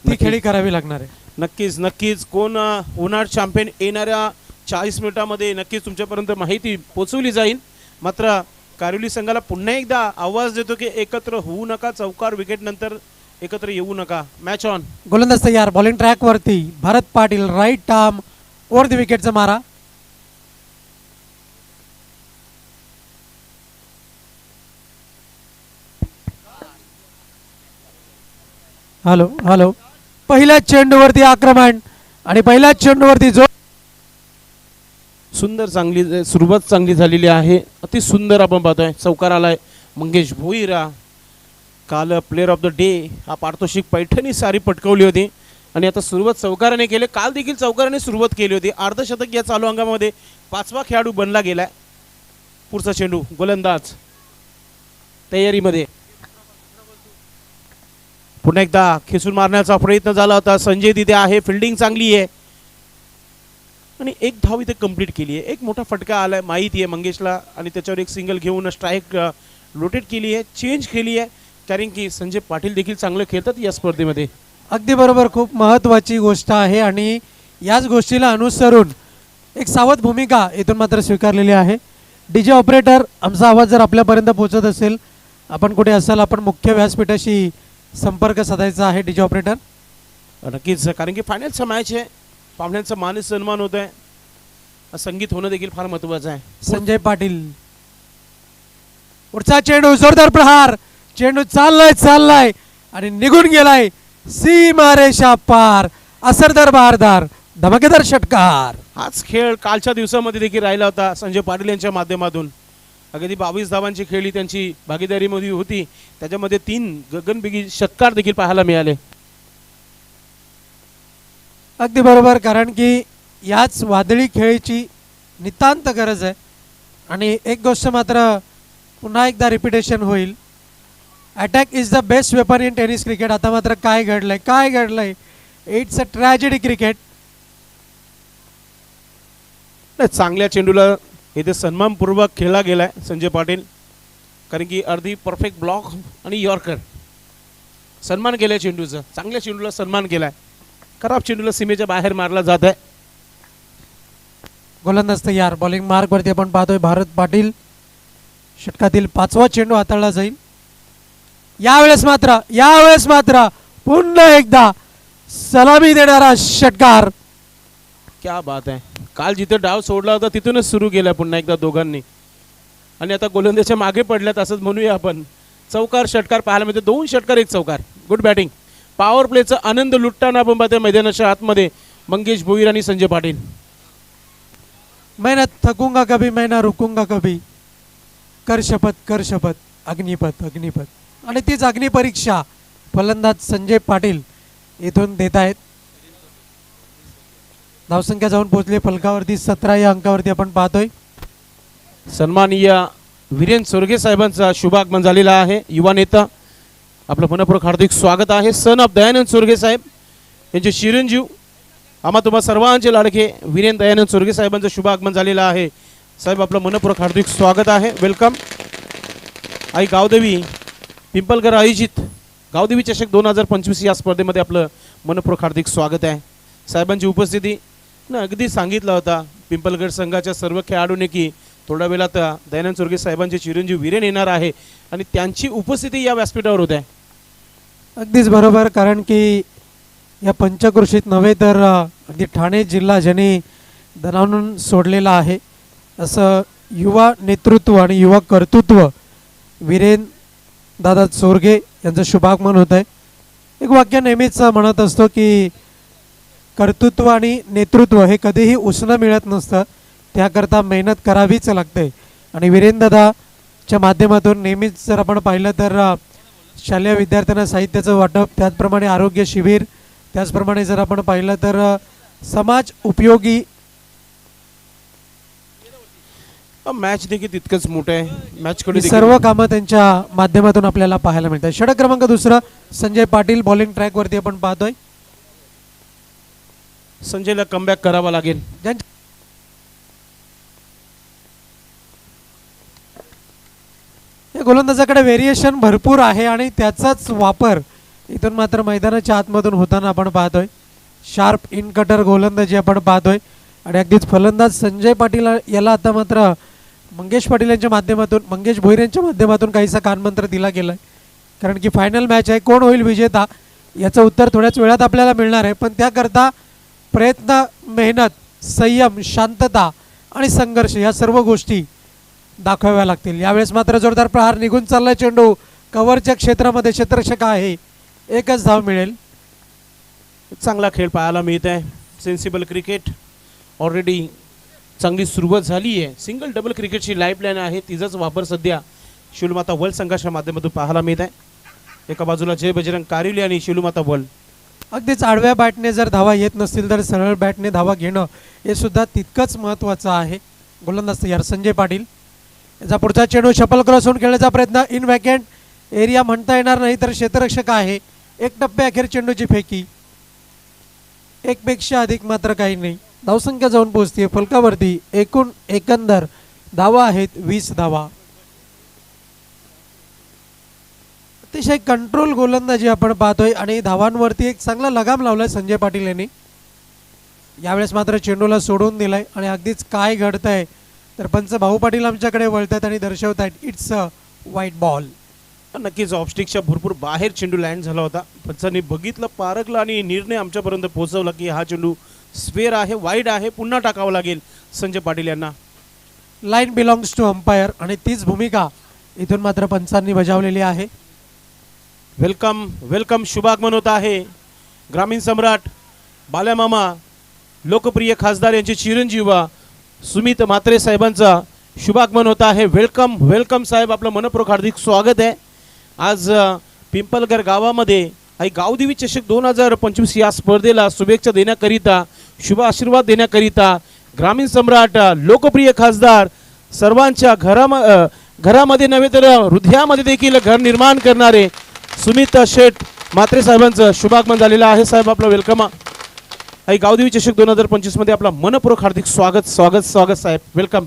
ती खेळी करावी लागणार आहे. नक्कीच नक्कीच कोण होणार चॅम्पियन येणाऱ्या 40 मिनिटांमध्ये नक्कीच तुमच्यापर्यंत माहिती पोचवली जाईल. मात्र कारिवली संघाला पुन्हा एकदा आवाज देतो की एकत्र होऊ नका, चौकार विकेट नंतर एकत्र येऊ नका. Match on. गोलंदाज तयार, बॉलिंग ट्रॅक वरती Bharat Patil, right arm over the विकेटचा मारा. हॅलो हॅलो, पहिल्याच चेंडूवरती आक्रमण आणि पहिल्याच चेंडूवरती जो सुंदर चांगली सुरुवात चांगली झालेली आहे. अति सुंदर आपण पाहतोय चौकार आलाय मंगेश भोईरा. काल प्लेअर ऑफ द डे हा पारितोषिक पैठणी सारी पटकवली होती आणि आता सुरुवात चौकाराने केली. काल देखील चौकाराने सुरुवात केली होती. अर्धशतक या चालू अंगामध्ये 5वा खेळाडू बनला गेलाय. पुढचा चेंडू, गोलंदाज तयारीमध्ये. पुन्हा एकदा खेचून मारण्याचा प्रयत्न झाला होता. संजय तिथे आहे, फिल्डिंग चांगली आहे आणि एक धाव इथे कंप्लीट केली आहे. एक मोठा फटका आलाय माहिती आहे मंगेशला आणि त्याच्यावर एक सिंगल घेऊन स्ट्राईक रोटेट केली आहे, चेंज केली आहे, कारण की संजय पाटील देखील चांगलं खेळतात या स्पर्धेमध्ये. अगदी बरोबर, खूप महत्त्वाची गोष्ट आहे आणि याच गोष्टीला अनुसरून एक सावध भूमिका इथून मात्र स्वीकारलेली आहे. डीजे ऑपरेटर, आमचा आवाज जर आपल्यापर्यंत पोहोचत असेल, आपण कुठे असाल, आपण मुख्य व्यासपीठाशी संपर्क साधायचा आहे. डीजे ऑपरेटर नक्कीच, कारण की फायनलचा मॅच आहे, पाहुण्यांचा मान सन्मान होत आहे, संगीत होणं देखील फार महत्त्वाचं आहे. संजय पाटील, पुढचा चेंडू, जोरदार प्रहार, चेंडू चाललाय आणि निघून गेलाय सीमारेषा पार. असरदार बहारदार, धमाकेदार षटकार. हाच खेळ कालच्या दिवसामध्ये देखील राहिला होता संजय पाटील यांच्या माध्यमातून. अगदी 22 धावांची खेळी त्यांची भागीदारीमध्ये होती, त्याच्यामध्ये 3 गगनबिगी षटकार देखील पाहायला मिळाले. अगदी बरोबर, कारण की याच वादळी खेळीची नितांत गरज आहे. आणि एक गोष्ट मात्र पुन्हा एकदा रिपिटेशन होईल, attack is the best weapon in tennis cricket. आता मात्र काय घडलंय, इट्स अ ट्रॅजेडी क्रिकेट. चांगल्या चेंडूला इथे सन्मानपूर्वक खेळला गेलाय संजय पाटील, कारण की अर्धी परफेक्ट ब्लॉक आणि यॉर्कर. सन्मान केलाय चेंडूचा, चांगल्या चेंडूला सन्मान केलाय, खराब चेंडूला सीमेच्या बाहेर मारला जात आहे. गोलंदाज तयार, बॉलिंग मार्क वरती आपण पाहतोय भारत पाटील. षटकातील 5वा चेंडू हाताळला जाईल. यावेळेस मात्र पुन्हा एकदा सलामी देणारा षटकार. क्या बात आहे. काल जिथे डाव सोडला होता तिथूनच सुरू केला पुन्हा एकदा दोघांनी, आणि आता गोलंदाजाच्या मागे पडल्यात असंच म्हणूया आपण. चौकार षटकार पाहायला मिळते, 2 षटकार 1 चौकार. Good batting. पॉवर प्लेचा आनंद लुटताना आपण पाहतोय मैदानाच्या आतमध्ये मंगेश भोईर आणि संजय पाटील. मैं ना थकूंगा कभी, मैं ना रुकूंगा कभी, कर शपथ अग्निपथ. आणि तीच अग्निपरीक्षा फलंदाज संजय पाटील इथून देत आहेत. धावसंख्या जाऊन पोहोचली फलकावरती 17 या अंकावरती आपण पाहतोय. सन्माननीय वीरेंद्र सोरगे साहेबांचा शुभ आगमन झालेला आहे. युवा नेता, आपलं मनपूर्वक हार्दिक स्वागत आहे. सन ऑफ दयानंद सोरगे साहेब यांचे चिरंजीव, आम्हा तुम्हा सर्वांचे लाडके वीरेंद्र दयानंद सोरगे साहेबांचं शुभ आगमन झालेलं आहे. साहेब, आपलं मनपूर्वक हार्दिक स्वागत आहे, वेलकम. आई गावदेवी पिंपलघर आयोजित गावदेवी चषक 2025 या स्पर्धेमध्ये आपलं मनपूर्वक हार्दिक स्वागत आहे. साहेबांची उपस्थिती ना अगदी सांगितला होता पिंपलगड संघाच्या सर्व खेळाडूंनी की थोड्या वेळात दयानंद चोरगे साहेबांचे चिरंजीव वीरेन येणार आहे आणि त्यांची उपस्थिती या व्यासपीठावर होत आहे. अगदीच बरोबर, कारण की या पंचक्रोशीत नव्हे तर अगदी ठाणे जिल्हा ज्यांनी दणाणून सोडलेला आहे असं युवा नेतृत्व आणि युवा कर्तृत्व वीरेन दादा चोरगे यांचं शुभागमन होत आहे. एक वाक्य नेहमीच म्हणत असतो की कर्तृत्व आणि नेतृत्व हे कधीही उसणं मिळत नसतं, त्याकरता मेहनत करावीच लागते. आणि वीरेन दादाच्या माध्यमातून नेहमीच जर आपण पाहिलं तर शालेय विद्यार्थ्यांना साहित्याचं वाटप, त्याचप्रमाणे आरोग्य शिबिर, त्याचप्रमाणे जर आपण पाहिलं तर समाज उपयोगी मॅच देखील तितकंच मोठं आहे. मॅचकडे ही सर्व कामं त्यांच्या माध्यमातून आपल्याला पाहायला मिळतात. षटक क्रमांक दुसरा संजय पाटील बॉलिंग ट्रॅकवरती आपण पाहतोय. संजयला कमबॅक करावा लागेल. ज्यांच्या या गोलंदाजाकडे व्हेरिएशन भरपूर आहे आणि त्याचाच वापर इथून मात्र मैदानाच्या आतमधून होताना आपण पाहतोय. शार्प इन कटर गोलंदाजी आपण पाहतोय आणि अगदीच फलंदाज संजय पाटील याला आता मात्र मंगेश पाटील यांच्या माध्यमातून, मंगेश भोईर यांच्या माध्यमातून काहीसा कानमंत्र दिला गेलाय, कारण की फायनल मॅच आहे. कोण होईल विजेता याचं उत्तर थोड्याच वेळात आपल्याला मिळणार आहे, पण त्याकरता प्रयत्न, मेहनत, संयम, शांतता आणि संघर्ष या सर्व गोष्टी दाखवाव्या लागतील. यावेळेस मात्र जोरदार प्रहार निघून चाललाय चेंडू कव्हरच्या क्षेत्रामध्ये, क्षेत्ररक्षक आहे, एकच धाव मिळेल. चांगला खेळ पाहायला मिळत आहे. सेन्सिबल क्रिकेट ऑलरेडी चांगली सुरुवात झाली आहे. सिंगल डबल क्रिकेटची लाईफलाईन आहे, तिचाच वापर सध्या शिवमाता वर्ल्ड संघाच्या माध्यमातून पाहायला मिळत आहे. एका बाजूला जय बजरंग कारिवली आणि शिवमाता वर्ल्ड. अगदीच आडव्या बॅटने जर धावा येत नसतील तर सरळ बॅटने धावा घेणं हे सुद्धा तितकंच महत्त्वाचं आहे. गोलंदाज तयार संजय पाटील. याचा पुढचा चेंडू शपल क्रॉस होऊन खेळण्याचा प्रयत्न, इन वॅकेंट एरिया म्हणता येणार नाही तर क्षेत्ररक्षक आहे. एक टप्पे अखेर चेंडूची फेकी, एकपेक्षा अधिक मात्र काही नाही. धावसंख्या जाऊन पोहोचते फलकावरती. एकूण एकंदर धावा आहेत 20 धावा. अतिशय कंट्रोल गोलंदाजी आपण पाहतोय आणि धावांवरती एक चांगला लगाम लावलाय संजय पाटील यांनी. यावेळेस मात्र चेंडूला सोडून दिलाय आणि अगदीच काय घडतंय तर पंच भाऊ पाटील आमच्याकडे वळतात आणि दर्शवतायत इट्स अ वाईट बॉल. नक्कीच ऑफस्टिकच्या भरपूर बाहेर चेंडू लँड झाला होता. पंचांनी बघितलं, पारखलं आणि निर्णय आमच्यापर्यंत पोहोचवला की हा चेंडू स्क्वेअर आहे, वाईड आहे, पुन्हा टाकावं लागेल संजय पाटील यांना. लाईन बिलॉंग्स टू अंपायर आणि तीच भूमिका इथून मात्र पंचांनी बजावलेली आहे. वेलकम वेलकम शुभागमन होत आहे. ग्रामीण सम्राट बाल्यामामा, लोकप्रिय खासदार यांचे चिरंजीव सुमित म्हात्रे साहेबांचा शुभागमन होत आहे. वेलकम वेलकम साहेब, आपलं मनपूर्वक हार्दिक स्वागत आहे. आज पिंपलगर गावामध्ये आई गावदेवी चषक 2025 या स्पर्धेला शुभेच्छा देण्याकरिता, शुभ आशीर्वाद देण्याकरिता ग्रामीण सम्राट, लोकप्रिय खासदार, सर्वांच्या घरामध्ये नव्हे तर हृदयामध्ये देखील घर निर्माण करणारे सुमित शेठ म्हात्रे साहेबांचं शुभागमन झालेलं आहे. साहेब आपलं वेलकम. आई गावदेवी चषक 2025 मध्ये आपला मनपूर्वक हार्दिक स्वागत स्वागत स्वागत साहेब, वेलकम.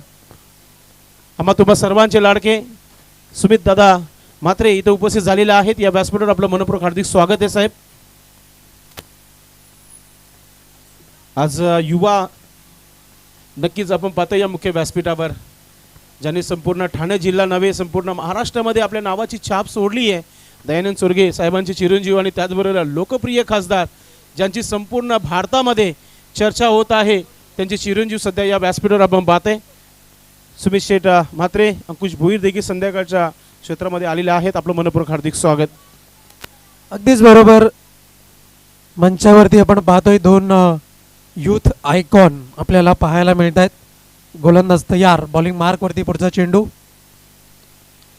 आम्हा तुम्हा सर्वांचे लाडके सुमित दादा म्हात्रे इथं उपस्थित झालेले आहेत. या व्यासपीठावर आपलं मनपूर्वक हार्दिक स्वागत आहे साहेब. आज युवा नक्कीच आपण पाहतो या मुख्य व्यासपीठावर ज्यांनी संपूर्ण ठाणे जिल्हा नव्हे संपूर्ण महाराष्ट्रामध्ये आपल्या नावाची छाप सोडली आहे. दयानंद चोरगे साहेबांचे चिरंजीव आणि त्याचबरोबर लोकप्रिय खासदार ज्यांची संपूर्ण भारतामध्ये चर्चा होत आहे, त्यांचे चिरंजीव सध्या या व्यासपीठावर आपण पाहते. सुमित शेठ म्हात्रे, अंकुश भोईर देखील संध्याकाळच्या क्षेत्रामध्ये आलेले आहेत. आपलं मनपूर्वक हार्दिक स्वागत. अगदीच बरोबर. मंचावरती आपण पाहतोय दोन यूथ आयकॉन आपल्याला पाहायला मिळत आहेत. गोलंदाज तयार, बॉलिंग मार्कवरती पुढचा चेंडू.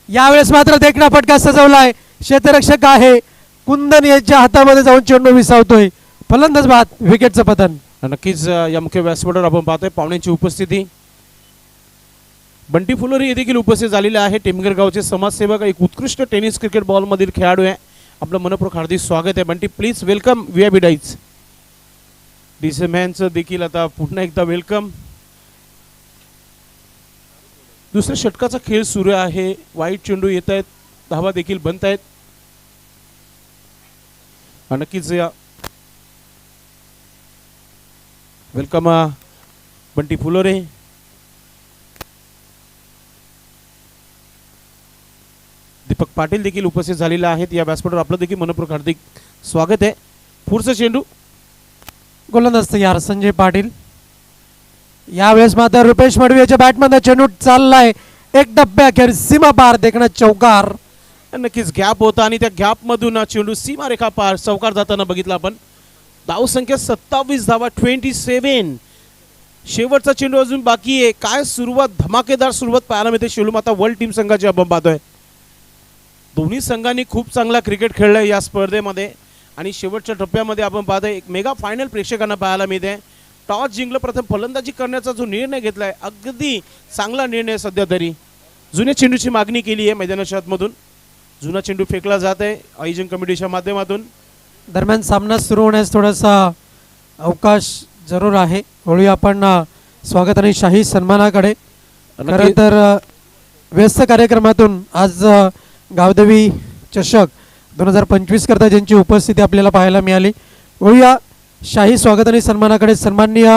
यावेळेस मात्र देखणा फटका सजवलाय. क्षेत्ररक्षक आहे, कुंदन यांच्या हातामध्ये जाऊन चेंडू विसावतोय. फलंदाज बाद, विकेटचं पतन. नक्कीच या मुख्य व्यासपीठावर आपण पाहतोय पाहुण्यांची उपस्थिती. बंटी फुलोरी हे देखील उपस्थित झालेले आहे. टेमगर गावचे समाजसेवक, एक उत्कृष्ट टेनिस क्रिकेट बॉलमधील खेळाडू आहे. आपलं मनपूर्वक हार्दिक स्वागत आहे बंटी. प्लीज वेलकम व्हीआयपी डाईज. डीसी मॅनचं देखील आता पुन्हा एकदा वेलकम. दुसऱ्या षटकाचा खेळ सुरू आहे. वाईट चेंडू येत आहेत, धावा देखील बनत आहेत. नक्कीच या वेलकम बंटी फुलोरे. पाटील देखील उपस्थित झालेले आहेत या व्यासपीठावर. आपलं देखील मनपूर्वक हार्दिक स्वागत आहे. पुढचं चेंडू गोलंदाज तयार संजय पाटील. यावेळेस मात्र रुपेश मडवीच्या बॅटमध्ये चेंडू चाललाय एक डब्याखेर सीमा पार देखणं चौकार. नक्कीच गॅप होता आणि त्या गॅपमधून चेंडू सीमारेखा पार चौकार जाताना बघितला आपण. धावसंख्या 27 धावा 27. शेवटचा चेंडू अजून बाकी आहे. काय सुरुवात, धमाकेदार सुरुवात पाहायला मिळते शेलूमाता वर्ल्ड टीम संघाची आपण पाहतोय. दोन्ही संघांनी खूप चांगला क्रिकेट खेळलाय या स्पर्धेमध्ये आणि शेवटच्या टप्प्यामध्ये आपण पाहतोय एक मेगा फायनल प्रेक्षकांना पाहायला मिळते. टॉस जिंकलं, प्रथम फलंदाजी करण्याचा जो निर्णय घेतलाय अगदी चांगला निर्णय. सध्या तरी जुन्या चेंडूची मागणी केली आहे मैदानाच्या आतमधून. जुना चेंडू फेकला जात आहे आयोजन कमिटीच्या माध्यमातून. दरम्यान सामना सुरू होण्यास थोडासा अवकाश जरूर आहे. वळूया आपण स्वागत आणि शाही सन्मानाकडे. खरं तर व्यस्त कार्यक्रमातून आज गावदेवी चषक 2025 करता ज्यांची उपस्थिती आपल्याला पाहायला मिळाली. वळूया शाही स्वागत आणि सन्मानाकडे. सन्माननीय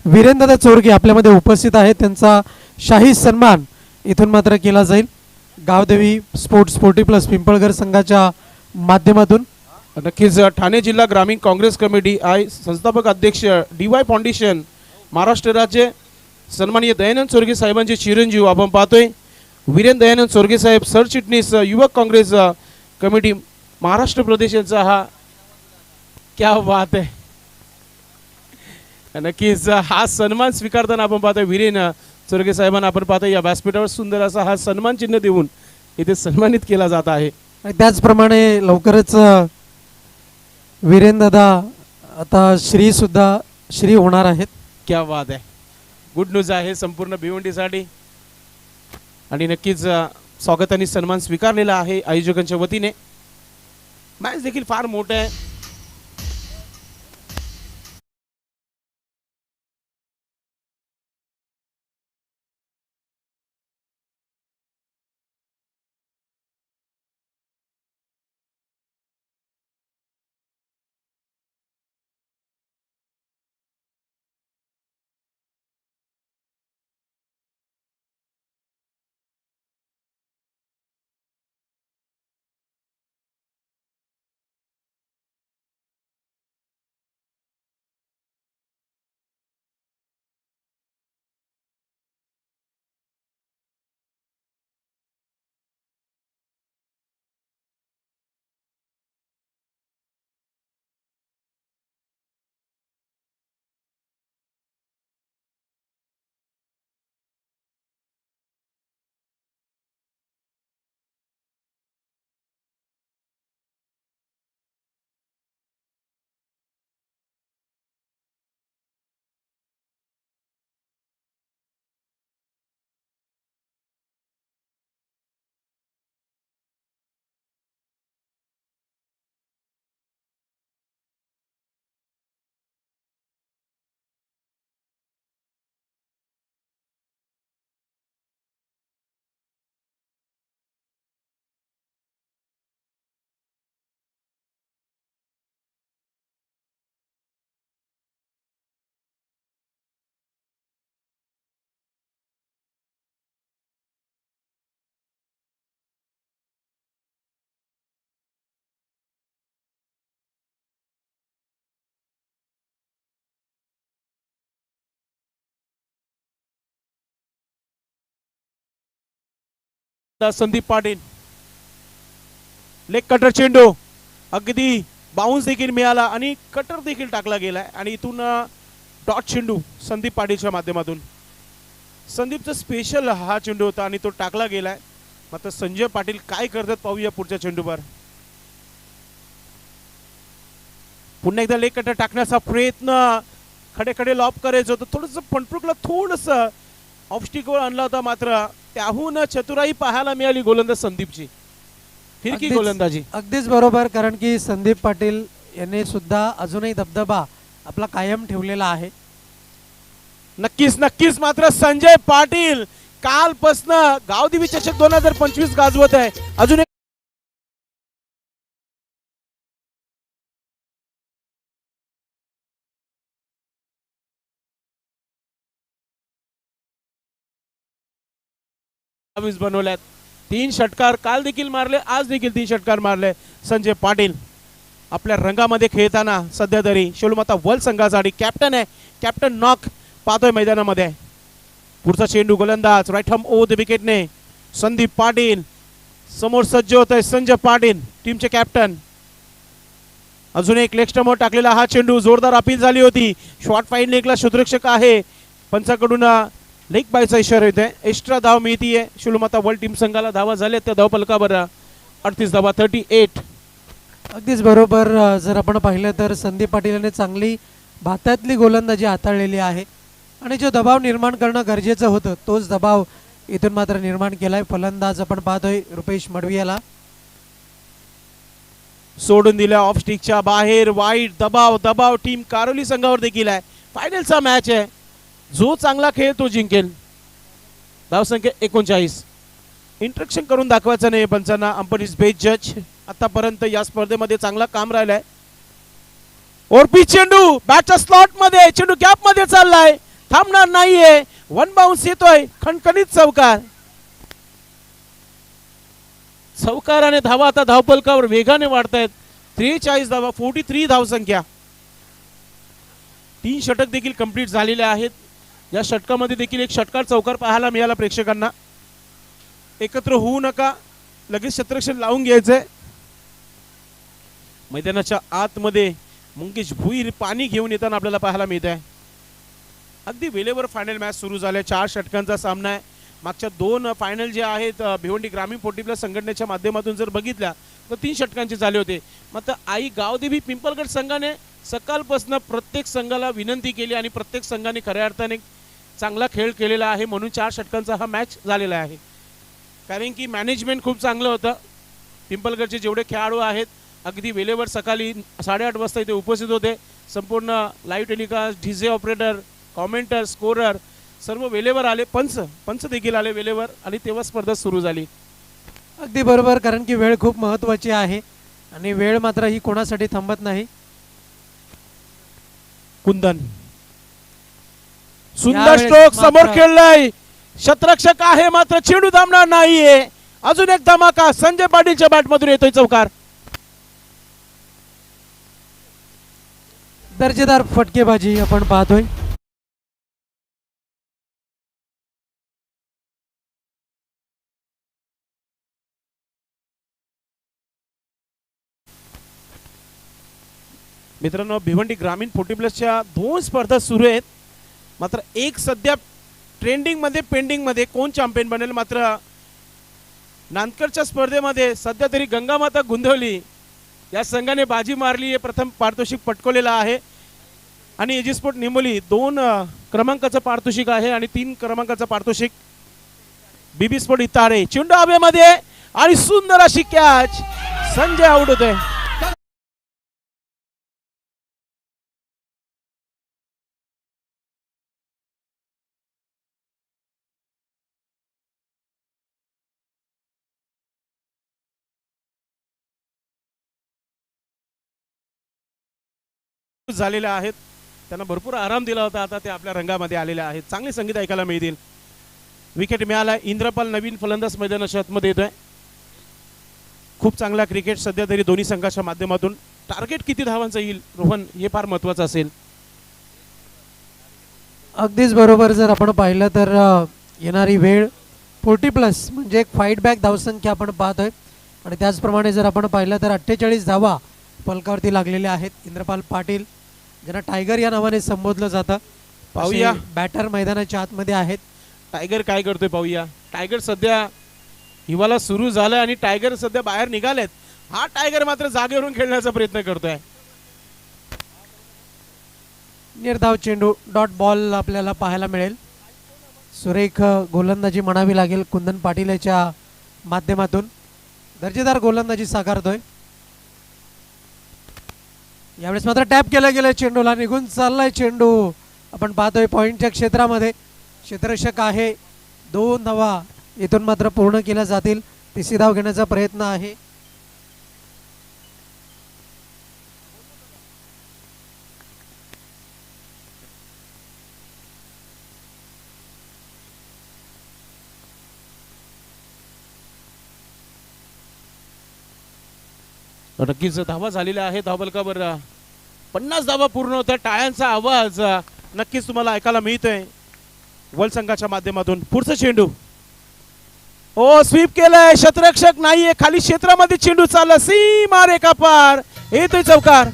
वीरेंद्र चोरगे आपल्यामध्ये उपस्थित आहेत. त्यांचा शाही सन्मान इथून मात्र केला जाईल गावदेवी स्पोर्टी प्लस पिंपळगर संघाच्या माध्यमातून. नक्कीच ठाणे जिल्हा ग्रामीण काँग्रेस कमिटी आय संस्थापक अध्यक्ष DY फाउंडेशन महाराष्ट्र राज्य सन्माननीय दयानंद चोरगे साहेबांचे चिरंजीव आपण पाहतोय. वीरेंद्र दयानंद चोरगे साहेब सरचिटणीस युवक काँग्रेस कमिटी महाराष्ट्र प्रदेश यांचा हा क्या बात आहे. नक्कीच हा सन्मान स्वीकारताना आपण पाहतोय वीरेंद्र चोरगे साहेबांना आपण पाहतोय या व्यासपीठावर सुंदर असा हा सन्मान चिन्ह देऊन इथे सन्मानित केला जात आहे. त्याचप्रमाणे लवकरच वीरेंद्र दादा आता श्री होणार आहेत. क्या बात आहे. गुड न्यूज आहे संपूर्ण भिवंडीसाठी. आणि नक्कीच स्वागत आणि सन्मान स्वीकारलेला आहे आयोजकांच्या वतीने. मॅच देखील फार मोठं आहे. संदीप पाटील लेग कटर चेंडू अगदी बाउन्स देखील मिळाला आणि कटर देखील टाकला गेलाय आणि इथून डॉट चेंडू संदीप पाटीलच्या माध्यमातून. संदीपचा स्पेशल हा चेंडू होता आणि तो टाकला गेलाय. मात्र संजय पाटील काय करतात पाहूया पुढच्या चेंडूवर. पुन्हा एकदा लेग कटर टाकण्याचा प्रयत्न. खडे खडे लॉप करायचं होतं. थोडंसं फंटफ्रुकला थोडंसं ऑफस्टिकवर आणला होता. मात्र त्याहून चतुराई पाहायला मिळाली गोलंदाज संदीपची. फिरकी गोलंदाजी अगदीच बरोबर. कारण की संदीप पाटील यांनी सुद्धा अजूनही दबदबा आपला कायम ठेवलेला आहे. नक्कीच नक्कीच. मात्र संजय पाटील कालपासनं गावदेवी चषक 2025 गाजवत आहे. अजून बनवल्यात 3 षटकार काल देखील मारले, आज देखील 3 षटकार मारले संजय पाटील. आपल्या रंगामध्ये खेळताना सध्या तरी शेलूमाता वर्ल्ड संघासाठी कॅप्टन आहे. कॅप्टन नॉक पाहतोय मैदानामध्ये. पुढचा चेंडू गोलंदाज राईट हॅम ओव्हर द विकेटने संदीप पाटील. समोर सज्ज होत आहे संजय पाटील टीमचे कॅप्टन. अजून एक लेग स्टंपवर टाकलेला हा चेंडू जोरदार अपील झाली होती. शॉर्ट फाईन लेगला क्षेत्ररक्षक आहे. पंचाकडून लेग बायचा इशारा येतोय. एक्स्ट्रा धाव मिळतीये शेलूमाता वर्ल्ड टीम संघाला. धावा झाल्या त्या धाव पलकावर 38 धावा 38. अगदीच बरोबर. जर आपण पाहिलं तर संदीप पाटील यांनी चांगली भात्यातली गोलंदाजी हाताळलेली आहे आणि जो दबाव निर्माण करणं गरजेचं होतं तोच दबाव इथून मात्र निर्माण केलाय. फलंदाज आपण पाहतोय रुपेश मडवियाला सोडून दिल्या ऑफ स्टिकच्या बाहेर. वाईट दबाव दबाव टीम कारोली संघावर देखील आहे. फायनलचा मॅच आहे. जो चांगला खेळ तो जिंकेल. धावसंख्या 39. इंट्रक्शन करून दाखवायचं नाही पंचांना. अंपर इज बेस्ट जज. आतापर्यंत या स्पर्धेमध्ये चांगला काम राहिलंय. ओरपी चेंडू बॅटच्या स्लॉट मध्ये. चेंडू गॅप मध्ये चाललाय. थांबणार नाहीये. वन बाउन्स येतोय. खणखणीत चौकार. चौकाराने धावा आता धावपलकावर वेगाने वाढतायत. 43 धावा 43 धावसंख्या. 3 षटक देखील कंप्लीट झालेले आहेत. या षटकामध्ये देखील एक षटकार चौकार पाहायला मिळाला प्रेक्षकांना. एकत्र होऊ नका. लगेच क्षेत्ररक्षण लावून घ्यायचंय. मैदानाच्या आतमध्ये मुंगेश भुईर पाणी घेऊन येताना आपल्याला पाहायला मिळत आहे. अगदी वेळेवर फायनल मॅच सुरू झाले. 4 षटकांचा सामना आहे. मागच्या 2 फायनल जे आहेत भिवंडी ग्रामीण पोटीप्ला संघटनेच्या माध्यमातून जर बघितल्या तर 3 षटकांचे झाले होते. मात्र आई गावदेवी पिंपलगड संघाने सकाळपासून प्रत्येक संघाला विनंती केली आणि प्रत्येक संघाने खऱ्या अर्थाने चांगला खेळ केलेला आहे. म्हणून 4 षटकांचा हा मॅच झालेला आहे. कारण की मॅनेजमेंट खूप चांगलं होतं. पिंपलगडचे जेवढे खेळाडू आहेत अगदी वेळेवर सकाळी 8:30 वाजता इथे उपस्थित होते. संपूर्ण live telecast, DJ operator, commentator, scorer सर्व वेळेवर आले. पंच देखील आले वेळेवर आणि तेव्हा स्पर्धा सुरू झाली. अगदी बरोबर. कारण की वेळ खूप महत्त्वाची आहे आणि वेळ मात्र ही कोणासाठी थांबत नाही. कुंदन सुंदर यावेळेस स्ट्रोक समोर मात्र- खेळलाय. शतरक्षक आहे मात्र चेंडू थांबणार नाहीये. अजून एक धमाका संजय पाटीलच्या बॅटमधून येतोय चौकार. दर्जेदार फटकेबाजी आपण पाहतोय. मित्रांनो भिवंडी ग्रामीण 40+ 2 स्पर्धा सुरू आहेत. मात्र एक सध्या ट्रेंडिंग मध्ये पेंडिंग मध्ये कोण चॅम्पियन बनेल. मात्र नांदकडच्या स्पर्धेमध्ये सध्या तरी गंगामाता गुंदवली या संघाने बाजी मारली आहे. प्रथम पारितोषिक पटकवलेला आहे आणि एजी स्पोर्ट निमोली 2 क्रमांकाचं पारितोषिक आहे आणि 3 क्रमांकाचं पारितोषिक बीबी स्पोर्ट इतारे. चेंडू हवेमध्ये आणि सुंदर अशी कॅच. संजय आउट होतोय. झालेले आहेत. त्यांना भरपूर आराम दिला होता. आता ते आपल्या रंगामध्ये आलेले आहेत. चांगले संगीत ऐकायला मिळतील. विकेट मिळाला. इंद्रपाल नवीन फलंदाज मैदानाच्या आतमध्ये येतोय. खूप चांगला क्रिकेट सध्या तरी दोन्ही संघाच्या माध्यमातून. टार्गेट किती धावांचं येईल रोहन हे फार महत्त्वाचं असेल. अगदीच बरोबर. जर आपण पाहिलं तर येणारी वेळ 40+ म्हणजे एक फाईट बॅक धावसंख्या आपण पाहतोय आणि त्याचप्रमाणे जर आपण पाहिलं तर 48 धावा पलकावरती लागलेल्या आहेत. इंद्रपाल पाटील ज्यांना टायगर या नावाने संबोधलं जातं पाहूया. बॅटर मैदानाच्या आतमध्ये आहेत. टायगर काय करतोय पाहूया. टायगर सध्या हिवाळा सुरू झालाय आणि टायगर सध्या बाहेर निघालेत. हा टायगर मात्र जागेवरून खेळण्याचा प्रयत्न करतोय. निर्धाव चेंडू डॉट बॉल आपल्याला पाहायला मिळेल. सुरेख गोलंदाजी म्हणावी लागेल कुंदन पाटील याच्या माध्यमातून. दर्जेदार गोलंदाजी साकारतोय. यावेळेस मात्र टॅप केलं गेलं चेंडूला. निघून चाललाय चेंडू. आपण पाहतोय पॉईंटच्या क्षेत्रामध्ये क्षेत्ररक्षक आहे. 2 धावा इथून मात्र पूर्ण केल्या जातील. 3री धाव घेण्याचा प्रयत्न आहे. नक्कीच धावा झालेल्या आहे धावबलकावर 50 धावा पूर्ण होत्या. टाळ्यांचा आवाज नक्कीच तुम्हाला ऐकायला मिळतोय वर्ल्ड संघाच्या माध्यमातून. पुढचं चेंडू ओ स्वीप केलंय, क्षेत्ररक्षक नाहीये, खाली क्षेत्रामध्ये चेंडू चालला, सीमा रेखा पार, येतोय चौकार.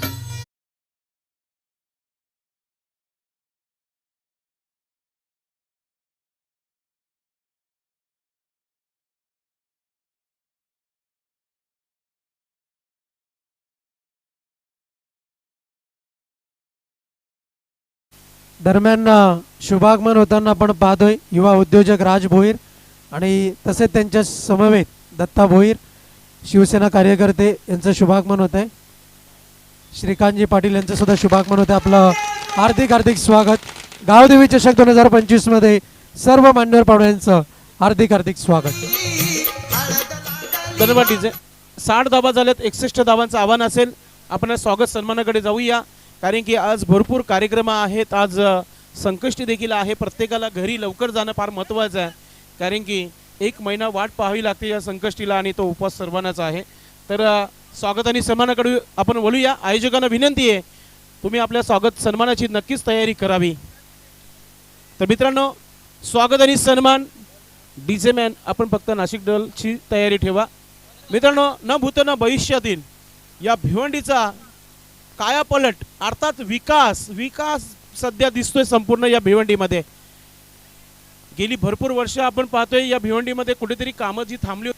दरम्यान शुभागमन होताना आपण पाहतोय युवा उद्योजक राज भोईर आणि तसेच त्यांच्या समवेत दत्ता भोईर शिवसेना कार्यकर्ते यांचं शुभागमन होत आहे. श्रीकांतजी पाटील यांचं सुद्धा शुभागमन होतं. आपलं हार्दिक हार्दिक स्वागत. गावदेवी चषक 2025 मध्ये सर्व मान्यवर पाहुण्यांचं हार्दिक हार्दिक स्वागत. धन्यवाद डीजे. 60 धावा झाल्यात, 61 धावांचं आव्हान असेल. आपण स्वागत सन्मानाकडे जाऊया कारण की आज भरपूर कार्यक्रम आहेत. आज संकष्टी देखील आहे. प्रत्येकाला घरी लवकर जाणं फार महत्त्वाचं आहे कारण की 1 महिना वाट पाहावी लागते या संकष्टीला आणि तो उपवास सर्वांनाच आहे. तर स्वागत आणि सन्मानाकडे आपण बोलूया. आयोजकांना विनंती आहे तुम्ही आपल्या स्वागत सन्मानाची नक्कीच तयारी करावी. तर मित्रांनो स्वागत आणि सन्मान डीजे मॅन आपण फक्त नाशिक दलची तयारी ठेवा. मित्रांनो न भूत न भविष्यातील या भिवंडीचा कायापलट अर्थात विकास सध्या दिसतोय संपूर्ण या भिवंडीमध्ये. गेली भरपूर वर्ष आपण पाहतोय या भिवंडीमध्ये कुठेतरी कामं जी थांबली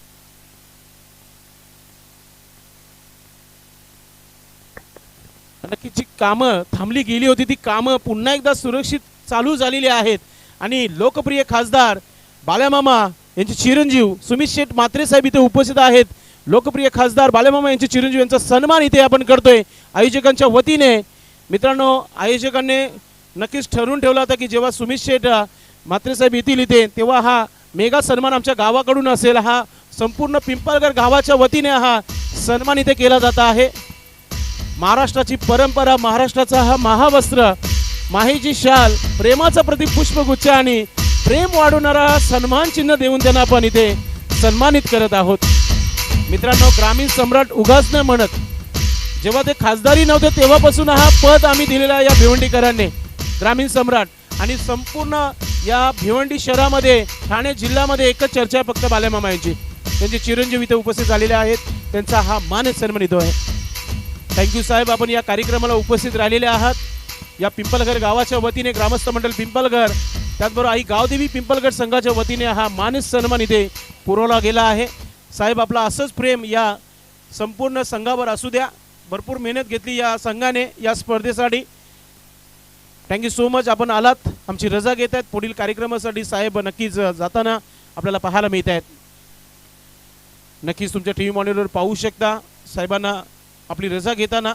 नक्की जी कामं थांबली गेली होती ती कामं पुन्हा एकदा सुरक्षित चालू झालेली आहेत आणि लोकप्रिय खासदार बाल्यामामा यांचे चिरंजीव सुमित शेठ म्हात्रे साहेब इथे उपस्थित आहेत. लोकप्रिय खासदार बाल्यामामा यांचे चिरंजीव यांचा सन्मान इथे आपण करतोय आयोजकांच्या वतीने. मित्रांनो आयोजकांनी नक्कीच ठरवून ठेवला होता की जेव्हा सुमित शेठ म्हात्रे साहेब येतील इथे तेव्हा हा मेगा सन्मान आमच्या गावाकडून असेल. हा संपूर्ण पिंपळगर गावाच्या वतीने हा सन्मान इथे केला जात आहे. महाराष्ट्राची परंपरा, महाराष्ट्राचा हा महावस्त्र, माहीची शाल, प्रेमाचा प्रतीक पुष्पगुच्छ आणि प्रेम वाढवणारा सन्मान चिन्ह देऊन त्यांना आपण इथे सन्मानित करत आहोत. मित्रांनो ग्रामीण सम्राट उगाच न म्हणत जेव्हा ते खासदारी नव्हते तेव्हापासून हा पद आम्ही दिलेला आहे या भिवंडीकरांनी ग्रामीण सम्राट. आणि संपूर्ण या भिवंडी शहरामध्ये ठाणे जिल्ह्यामध्ये एकच चर्चा आहे फक्त बाल्यामामा यांची. त्यांचे चिरंजीव इथे उपस्थित झालेले आहेत. त्यांचा हा मान सन्मानित आहे. थँक्यू साहेब आपण या कार्यक्रमाला उपस्थित राहिलेले आहात. या पिंपलघर गावाच्या वतीने ग्रामस्थ मंडळ पिंपलघर त्याचबरोबर आई गावदेवी पिंपलघर संघाच्या वतीने हा मानस सन्मान इथे पुरवला गेला आहे. साहेब आपला असंच प्रेम या संपूर्ण संघावर असू द्या. भरपूर मेहनत घेतली या संघाने या स्पर्धेसाठी. थँक्यू सो मच आपण आलात. आमची रजा घेत आहेत. पुढील कार्यक्रमासाठी साहेब नक्कीच जाताना आपल्याला पाहायला मिळत आहेत. नक्कीच तुमच्या टी व्ही मॉनिटरवर पाहू शकता साहेबांना आपली रजा घेताना.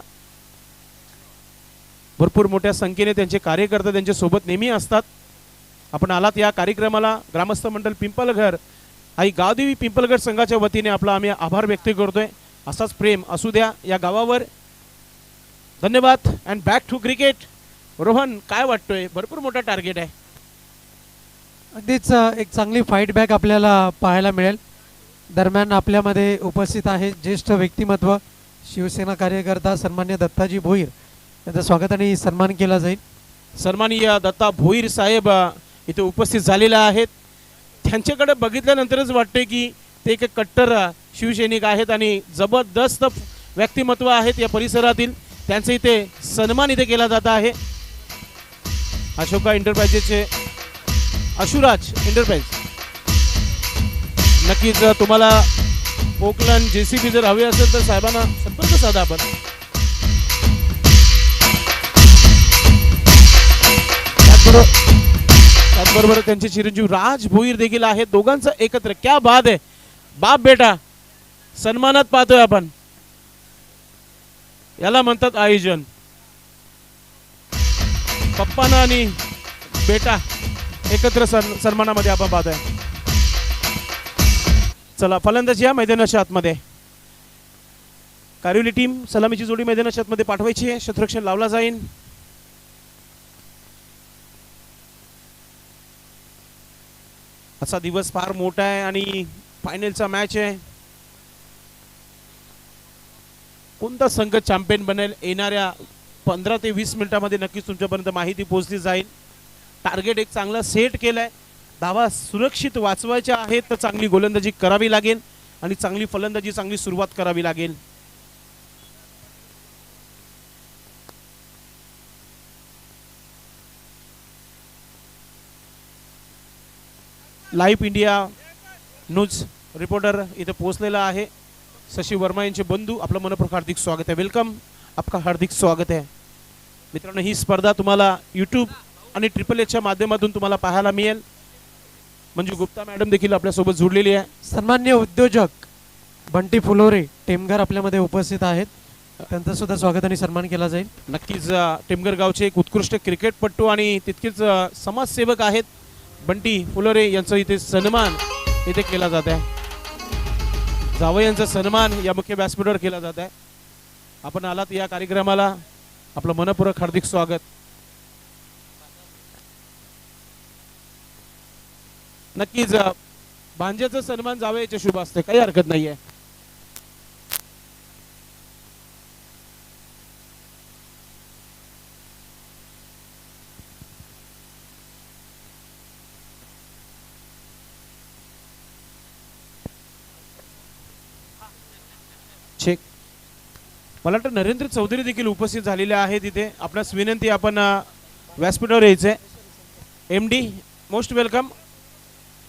भरपूर मोठ्या संख्येने त्यांचे कार्यकर्ते त्यांच्या सोबत नेहमी असतात. आपण आलात या कार्यक्रमाला. ग्रामस्थ मंडळ पिंपलघर आई गावदेवी पिंपलघर संघाच्या वतीने आपला आम्ही आभार व्यक्त करतोय. असाच प्रेम असू द्या या गावावर. धन्यवाद. And back to cricket. Rohan काय वाटतोय? भरपूर मोठा टार्गेट आहे. अगदीच एक चांगली फाईट बॅक आपल्याला पाहायला मिळेल. दरम्यान आपल्यामध्ये उपस्थित आहे ज्येष्ठ व्यक्तिमत्व शिवसेना कार्यकर्ता सन्मान्य दत्ताजी भोईर यांचं स्वागत आणि सन्मान केला जाईल. सन्माननीय दत्ता भोईर साहेब इथे उपस्थित झालेले आहेत. त्यांच्याकडे बघितल्यानंतरच वाटते की ते एक कट्टर शिवसैनिक आहेत आणि जबरदस्त व्यक्तिमत्व आहेत या परिसरातील. त्यांचे इथे सन्मान इथे केला जात आहे. अशोका एंटरप्राइजेसचे अशुराज एंटरप्राइज. नक्कीच तुम्हाला पोकलन JCB जर हवे असेल तर साहेबांना संपर्क साधा आपण. त्याचबरोबर त्यांचे चिरंजीव राज भोईर देखील आहेत. दोघांचं एकत्र क्या बात आहे. बाप बेटा सन्मानात पाहतोय आपण. याला म्हणतात आयोजन. पप्पाना आणि बेटा एकत्र सन्मानामध्ये आपण पाहतोय. चला फलंदाज या मैदानाच्या आतमध्ये. कारिवली टीम सलामीची जोडी मैदानाच्या आतमध्ये पाठवायची आहे. क्षेत्ररक्षण लावला जाईल. असा दिवस फार मोठा आहे आणि फायनलचा मॅच आहे. कोणता संघ चॅम्पियन बनेल येणाऱ्या 15 ते 20 मिनिटांमध्ये नक्कीच तुमच्यापर्यंत माहिती पोहोचली जाईल. टार्गेट एक चांगला सेट केलाय. धावा सुरक्षित वाचवायच्या आहेत तर चांगली गोलंदाजी करावी लागेल आणि चांगली फलंदाजी चांगली सुरुवात करावी लागेल. लाईव्ह इंडिया न्यूज रिपोर्टर इथे पोहोचलेला आहे. शशी वर्मा यांचे बंधू, आपलं मनपूर्वक हार्दिक स्वागत आहे. वेलकम, आपका हार्दिक स्वागत आहे. मित्रांनो, ही स्पर्धा तुम्हाला यूट्यूब आणि HHHच्या माध्यमातून तुम्हाला पाहायला मिळेल. मंजू गुप्ता मॅडम देखील आपल्यासोबत जोडलेली आहे. सन्माननीय उद्योजक बंटी फुलोरे टेमघर आपल्यामध्ये उपस्थित आहेत. त्यांचं सुद्धा स्वागत आणि सन्मान केला जाईल. नक्कीच टेमघर गावचे एक उत्कृष्ट क्रिकेटपटू आणि तितकेच समाजसेवक आहेत बंटी फुलोरे यांचा इथे सन्मान इथे केला जात आहे. जावई यांचा सन्मान या मुख्य व्यासपीठावर केला जात आहे. आपण आलात या कार्यक्रमाला, आपलं मनपूर्वक हार्दिक स्वागत. नक्कीच भांजेचा सन्मान जावयाच्या शुभ असते, काही हरकत नाहीये. चेक. मला वाटतं नरेंद्र चौधरी देखील उपस्थित झालेले आहेत इथे. आपणास विनंती, आपण व्यासपीठावर यायचंय. MD most welcome.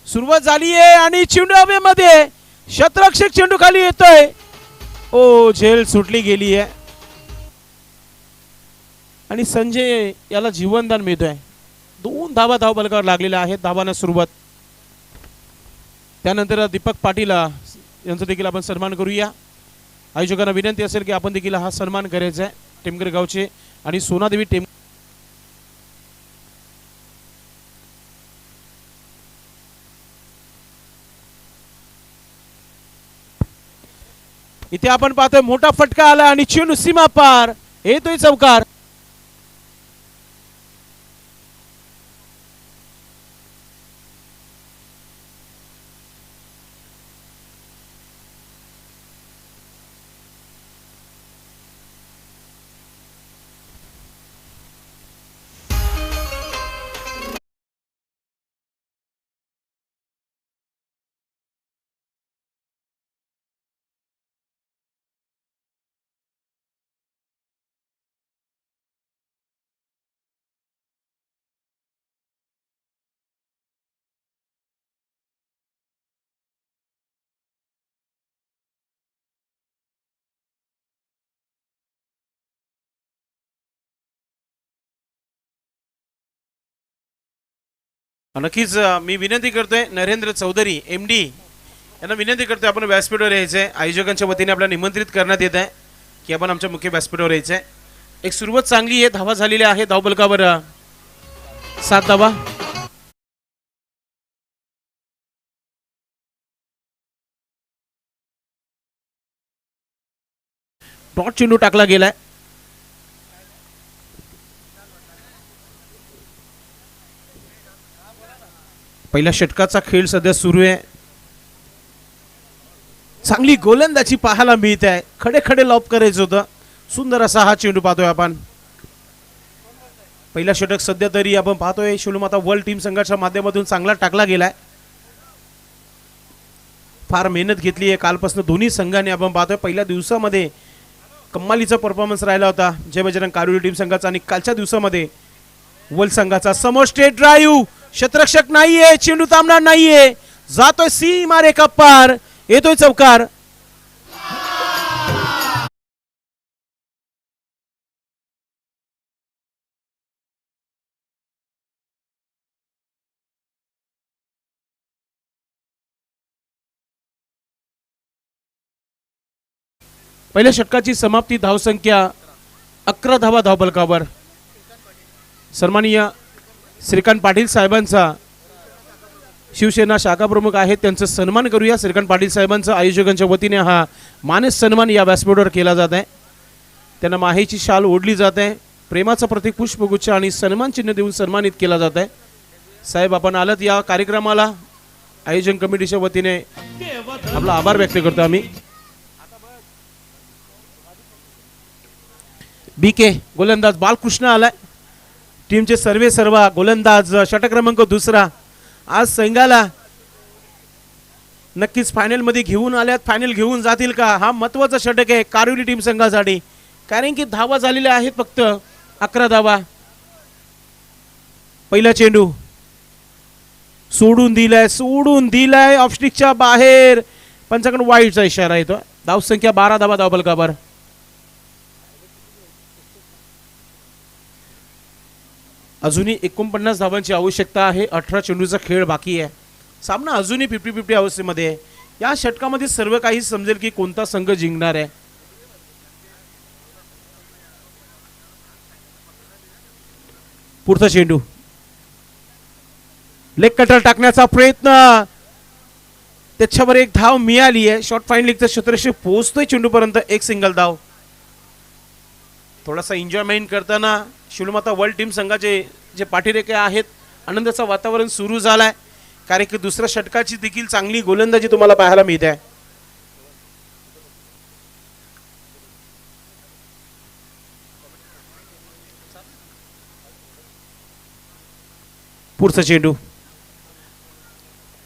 सुरुवात झाली आहे आणि चेंडू हवेमध्ये, शतरक्षक चेंडू खाली येतोय. ओ, झेल सुटली गेली आहे आणि संजय याला जीवनदान मिळतोय. 2 धावा धावफलकावर लागलेल्या आहेत. धावांना सुरुवात. त्यानंतर दीपक पाटील यांचा देखील आपण सन्मान करूया. आयोजकांना विनंती असेल की आपण देखील हा सन्मान करायचा आहे. टेमघर गावचे आणि सोनादेवी टेम इथे आपण पाहतोय मोठा फटका आला आणि चेंडू सीमा पार येतोय चौकार. नक्कीच मी विनंती करतोय नरेंद्र चौधरी MD यांना विनंती करतोय, आपण व्यासपीठावर यायचंय. आयोजकांच्या वतीने आपल्याला निमंत्रित करण्यात येत आहे की आपण आमच्या मुख्य व्यासपीठावर यायचंय. एक सुरुवात चांगली आहे. धावा झालेल्या आहे. धावफलकावर 7 धावा. डॉट चेंडू टाकला गेलाय. पहिल्या षटकाचा खेळ सध्या सुरू आहे. चांगली गोलंदाजी पाहायला मिळते आहे. खडे खडे लॉप करायचं होतं. सुंदर असा हा चेंडू पाहतोय आपण. पहिला षटक सध्या तरी आपण पाहतोय शिवमाता वर्ल्ड टीम संघाच्या माध्यमातून चांगला टाकला गेलाय. फार मेहनत घेतली आहे कालपासून दोन्ही संघांनी. आपण पाहतोय पहिल्या दिवसामध्ये कमालीचा परफॉर्मन्स राहिला होता जय बजरंग कारुली टीम संघाचा आणि कालच्या दिवसामध्ये वर्ल्ड संघाचा. समोर स्ट्रेट ड्राईव्ह, शतरक्षक नाहीये, चेंडू थांबणार नाहीये, जातोय सीमा रेखा पार, येतोय चौकार. पहिल्या षटकाची समाप्ती. धावसंख्या 11 धावा धावफलकावर. सन्माननीय श्रीकांत पाटील साहेबांचा शिवसेना शाखा प्रमुख आहेत, त्यांचा सन्मान करूया. श्रीकांत पाटील साहेबांचा आयोजकांच्या वतीने हा मानस सन्मान या व्यासपीठावर केला जात आहे. त्यांना माहेची शाल ओढली जात आहे. प्रेमाचं प्रतीक पुष्पगुच्छ आणि सन्मान चिन्ह देऊन सन्मानित केला जात आहे. साहेब, आपण आलात या कार्यक्रमाला. आयोजन कमिटीच्या वतीने आपला आभार व्यक्त करतो आम्ही. BK गोलंदाज बालकृष्ण आलाय. टीमचे सर्व गोलंदाज षटक क्रमांक दुसरा आज संघाला नक्कीच फायनल मध्ये घेऊन आल्यात. फायनल घेऊन जातील का हा महत्वाचा षटक आहे कारिवली टीम संघासाठी, कारण की धावा झालेल्या आहेत फक्त 11 धावा. पहिला चेंडू सोडून दिलाय ऑफस्टिकच्या बाहेर. पंचाकडून वाईडचा इशारा येतो. धाव संख्या 12 धावा धावफलकावर. अजूनही 49 धावांची आवश्यकता आहे. 18 चेंडूचा खेळ बाकी आहे. सामना अजूनही 50-50 अवस्थेमध्ये आहे. या षटकामध्ये सर्व काही समजेल की कोणता संघ जिंकणार आहे. पुढचा चेंडू लेग कटर टाकण्याचा प्रयत्न, त्याच्यावर एक धाव मिळाली आहे. शॉर्ट फाईन लेगचा क्षेत्ररक्षक पोहोचतोय चेंडूपर्यंत. एक सिंगल धाव. थोडासा एन्जॉयमेंट करताना शिवमाता वर्ल्ड टीम संघाचे जे पाठीरेखे आहेत आनंदाचं वातावरण सुरू झालंय, कारण की दुसऱ्या षटकाची देखील चांगली गोलंदाजी तुम्हाला पाहायला मिळते आहे. पुढचा चेंडू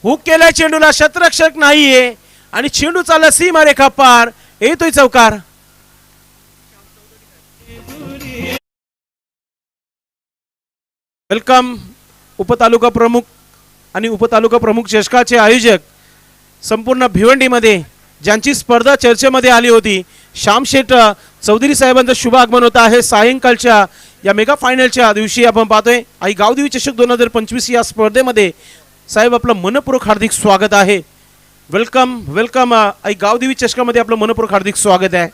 हुक केलाय चेंडूला, क्षेत्ररक्षक नाहीये आणि चेंडू चालला सीमा रेखा पार. येतोय चौकार. वेलकम उपतालुका प्रमुख आणि उपतालुका प्रमुख चषकाचे आयोजक संपूर्ण भिवंडीमध्ये ज्यांची स्पर्धा चर्चेमध्ये आली होती, श्यामशेठ चौधरी साहेबांचं शुभ आगमन होत आहे. सायंकाळच्या या मेगा फायनलच्या दिवशी आपण पाहतोय आई गावदेवी चषक 2025 या स्पर्धेमध्ये साहेब आपलं मनपूर्वक हार्दिक स्वागत आहे. वेलकम आई गावदेवी चषकामध्ये आपलं मनपूर्वक हार्दिक स्वागत आहे.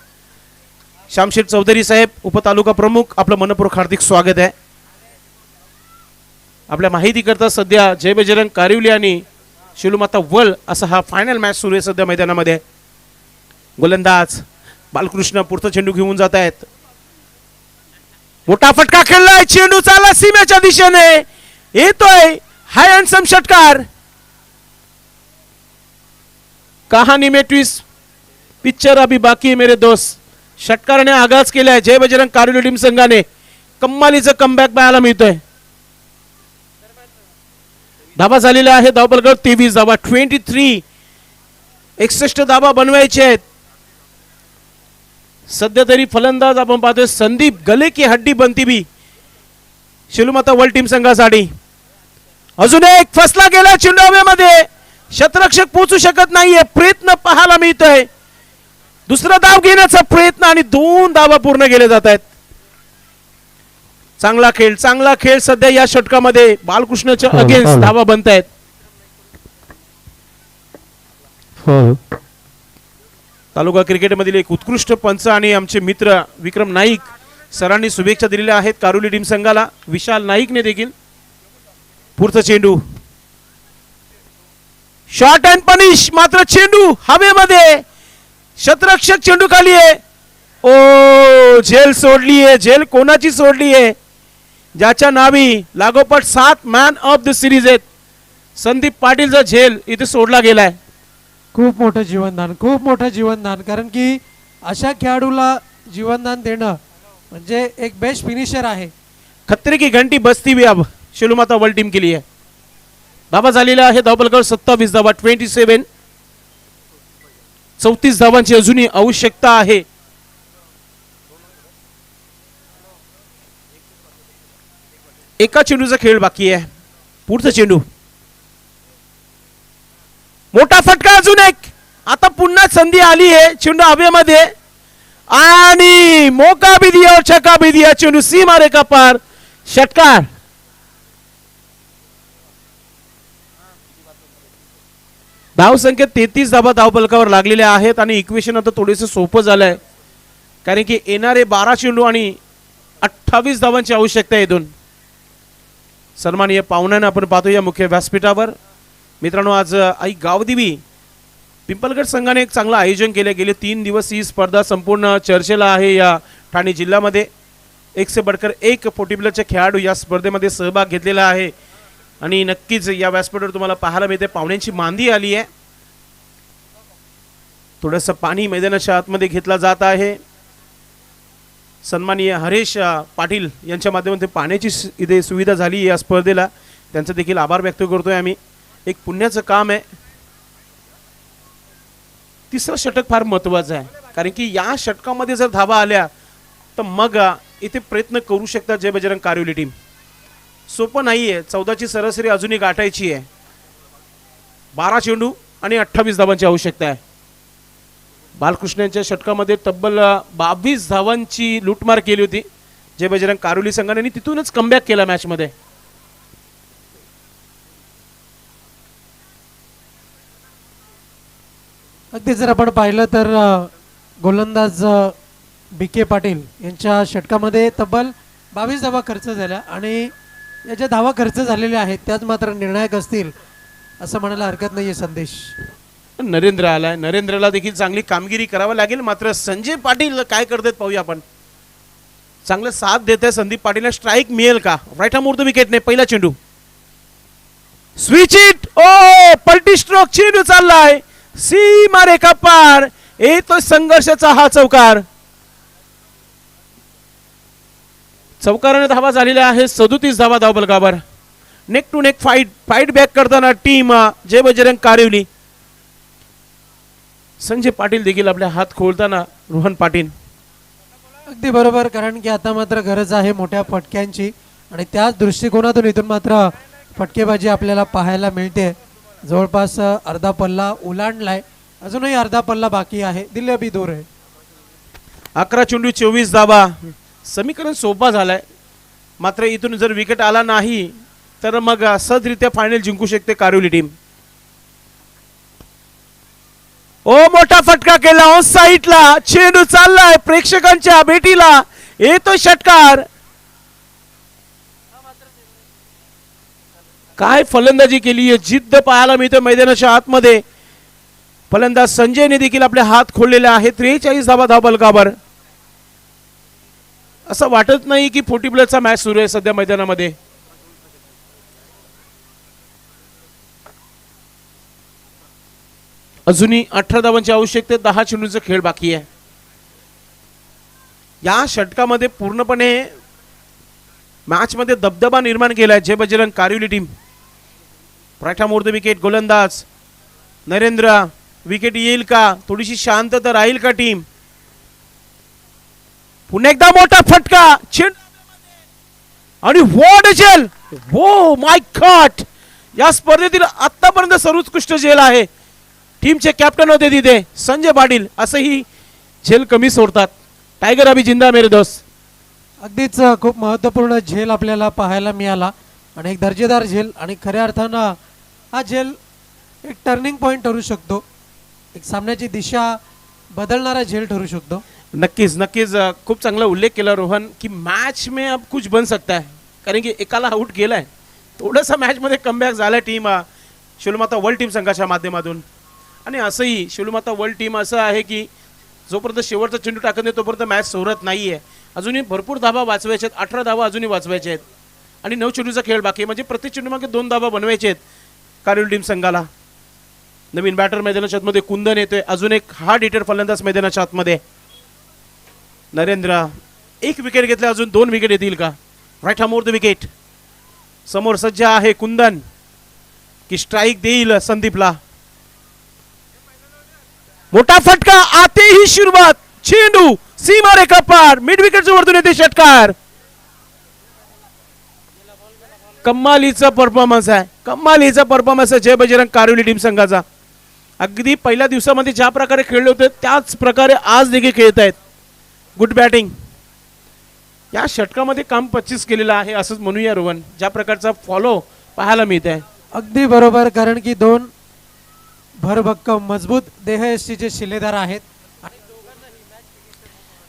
श्यामशेठ चौधरी साहेब उपतालुका प्रमुख आपलं मनपूर्वक हार्दिक स्वागत आहे. आपल्या माहिती करता सध्या जय बजरंग कारिवली आणि शिवमाता वर्ल्ड असा हा फायनल मॅच सुरू आहे सध्या मैदानामध्ये. गोलंदाज बालकृष्ण पुढचा चेंडू घेऊन जात आहेत. मोठा फटका खेळलाय, चेंडू चालला सीमेच्या दिशेने. येतोय हाय हँडसम षटकार. कहाणी में ट्विस्ट, पिक्चर अभी बाकी है मेरे दोस्त. षटकाराने आगाज केलाय जय बजरंग कारिवली टीम संघाने. कम्मालीचं कमबॅक पाहायला मिळतोय. धाबा झालेला आहे धावफलकावर 23 धाबा. 23 61 धाबा बनवायचे आहेत. सध्या तरी फलंदाज आपण पाहतोय संदीप गले की हड्डी बनती भी शिवमाता वर्ल्ड टीम संघासाठी. अजून एक फसला गेला चेंडू हवेमध्ये. क्षेत्ररक्षक पोहोचू शकत नाहीये. प्रयत्न पाहायला मिळतोय. दुसरा धाव घेण्याचा प्रयत्न आणि 2 धावा पूर्ण केले जात आहेत. चांगला खेळ सध्या या षटकामध्ये बालकृष्णच्या अगेन्स्ट धावा बनत आहेत. तालुका क्रिकेटमधील एक उत्कृष्ट पंच आणि आमचे मित्र विक्रम नाईक सरांनी शुभेच्छा दिलेल्या आहेत कारुली टीम संघाला. विशाल नाईकने देखील. पुढचा चेंडू शॉर्ट अँड पनिश, मात्र चेंडू हवेमध्ये. क्षेत्ररक्षक चेंडू खाली आहे. ओ झेल सोडली आहे. झेल कोणाची सोडली आहे? ज्याच्या नावी लागोपाठ 7 मॅन ऑफ द सिरीज आहेत. संदीप पाटीलचा झेल इथे सोडला गेलाय. खूप मोठं जीवनदान, कारण की अशा खेळाडूला जीवनदान देणं म्हणजे एक बेस्ट फिनिशर आहे. खतरे की घंटी बसती भी अब शिवमाता वर्ल्ड टीम के लिए. धावा झालेला आहे धावफलकावर 27 धावा. 27 34 धावांची अजूनही आवश्यकता आहे. एका चेंडूचा खेळ बाकी आहे. पुढचा चेंडू मोठा फटका. अजून एक. आता पुन्हा संधी आली आहे. चेंडू हवेमध्ये आणि मोका भी दिया और छक्का भी दिया. चेंडू सीमा रेखा पार. षटकार. धाव संख्या 33 धावा धावफलकावर लागलेल्या आहेत आणि इक्वेशन आता थोडेसे सोपं झालंय, कारण की येणारे 12 चेंडू आणि 28 धावांची आवश्यकता आहे. 2 सन्माननीय पाहुण्यांना आपण पाहतो या मुख्य व्यासपीठावर. मित्रांनो, आज आई गावदेवी पिंपलगड संघाने एक चांगलं आयोजन केले. गेले 3 दिवस ही स्पर्धा संपूर्ण चर्चेला आहे या ठाणे जिल्ह्यामध्ये. 1 से बढ़कर 1 पोटीबलचे खेळाडू या स्पर्धेमध्ये सहभाग घेतलेला आहे आणि नक्कीच या व्यासपीठावर तुम्हाला पाहायला मिळते पाहुण्यांची मांदी आली आहे. थोडंसं पाणी मैदानाच्या आतमध्ये घेतला जात आहे. सन्माननीय हरेश पाटील यांच्या माध्यमातून पाण्याची इथे सुविधा झाली या स्पर्धेला, त्यांचा देखील आभार व्यक्त करतोय आम्ही. एक पुण्याचं काम आहे. तिसरं षटक फार महत्त्वाचं आहे, कारण की या षटकामध्ये जर धावा आल्या तर मग इथे प्रयत्न करू शकतात जय बजरंग कारिवली टीम. सोपं नाही आहे. 14ची सरासरी अजूनही गाठायची आहे. 12 चेंडू आणि 28 धावांची आवश्यकता आहे. बालकृष्णांच्या षटकामध्ये तब्बल 22 धावांची लूटमार केली होती जय बजरंग कारिवली संघाने, आणि तिथूनच कमबॅक केला मॅचमध्ये. अगदी जर आपण पाहिलं तर गोलंदाज BK पाटील यांच्या षटकामध्ये तब्बल 22 धावा खर्च झाल्या आणि या ज्या धावा खर्च झालेल्या आहेत त्याच मात्र निर्णायक असतील असं म्हणायला हरकत नाही आहे. संदेश नरेंद्र आलाय, नरेंद्रला देखील चांगली कामगिरी करावी लागेल. मात्र संजय पाटील काय करतात पाहूया आपण. चांगलं साथ देत आहे संदीप पाटीलला. स्ट्राईक मिळेल का? राईट हॅम द विकेटने पहिला चेंडू स्विच इट. ओ पलटी स्ट्रोक चेंडू चाललाय सीमा रेखा पार. येतो संघर्षाचा हा चौकार. चौकाराने धावा झालेल्या आहे 37 धावा धावबलकावर. Neck to neck fight back करताना टीम जय बजरंग कारिवली. संजय पाटील देखील आपले हात खोलताना रोहन पाटील. अगदी बरोबर, कारण की आता मात्र गरज आहे मोठ्या फटक्यांची आणि त्याच दृष्टिकोनातून इथून मात्र फटकेबाजी आपल्याला पाहायला मिळते. जवळपास अर्धा पल्ला ओलांडलाय, अजूनही अर्धा पल्ला बाकी आहे. दिल्ली अभी दूर आहे. 11 चेंडू 24 धावा. समीकरण सोपा झालाय. मात्र इथून जर विकेट आला नाही तर मग सहजरित्या फायनल जिंकू शकते कारिवली टीम. ओ मोठा फटका केला ऑन साईडला. चेंडू चाललाय प्रेक्षकांच्या भेटीला. येतो षटकार. काय फलंदाजी केली आहे, जिद्द पाहायला मिळते मैदानाच्या आतमध्ये. फलंदाज संजयने देखील आपले हात खोललेले आहेत. 43 धावा धावबलकावर. असं वाटत नाही की 40+ मॅच सुरू आहे सध्या मैदानामध्ये. अजूनही 18 धावांची आवश्यकता. 10 चेंडूंचा खेळ बाकी आहे. या षटकामध्ये पूर्णपणे मॅच मध्ये दबदबा निर्माण केलाय Jai Bajrang Karivali team. Right arm the wicket गोलंदाज नरेंद्र. विकेट येईल का? थोडीशी शांतता राहील का टीम? पुन्हा एकदा मोठा फटका आणि व्हॉट अ झेल. हो माय गॉड. या स्पर्धेतील आतापर्यंत सर्वोत्कृष्ट झेल आहे. टीमचे कॅप्टन होते तिथे संजय पाटील. असंही झेल कमी सोडतात. टायगर अभी जिंदा मेरे दोस्त. अगदीच खूप महत्त्वपूर्ण झेल आपल्याला पाहायला मिळाला आणि एक दर्जेदार झेल. आणि खऱ्या अर्थानं हा झेल एक टर्निंग पॉईंट ठरू शकतो. एक सामन्याची दिशा बदलणारा झेल ठरू शकतो. नक्कीच नक्कीच. खूप चांगला उल्लेख केला रोहन की मॅच में अब कुछ बन सकता है, कारण की एकाला आउट केलाय. थोडासा मॅच मध्ये कमबॅक झाला टीम शिवमाता वर्ल्ड टीम संघाच्या माध्यमातून. आणि असंही शिवमाता वर्ल्ड टीम असं आहे की जोपर्यंत शेवटचा चेंडू टाकत नाही तोपर्यंत मॅच सोडत नाहीये. अजूनही भरपूर धावा वाचवायच्या आहेत. 18 धावा अजूनही वाचवायच्या आहेत आणि 9 चेंडूचा खेळ बाकी आहे. म्हणजे प्रत्येक चेंडू मागे 2 धावा बनवायचे आहेत कारिवली टीम संघाला. नवीन बॅटर मैदानाच्या आतमध्ये कुंदन येतोय. अजून एक हार्ड हिटर फलंदाज मैदानाच्या आतमध्ये नरेंद्र. 1 विकेट घेतले, अजून 2 विकेट येतील का? Right arm the wicket. समोर सज्ज आहे कुंदन की स्ट्राईक देईल संदीपला. मोठा फटका. आते ही सुरुवात. चेंडू सीमा रेखा पार. मिड विकेटच्या वरतून येते षटकार. कमालीचा परफॉर्मन्स आहे. कमालीचा परफॉर्मन्स आहे जय बजरंग कारिवली टीम संघाचा. अगदी पहिल्या दिवसामध्ये ज्या प्रकारे खेळले होते त्याच प्रकारे आज देखील खेळत आहेत. Good batting. या षटकामध्ये काम 25 केलेलं आहे असंच म्हणूया रोहन. ज्या प्रकारचा फॉलो पाहायला मिळत आहे. अगदी बरोबर, कारण की 2 भरभक्कम मजबूत देहयष्टीचे शिलेदार आहेत.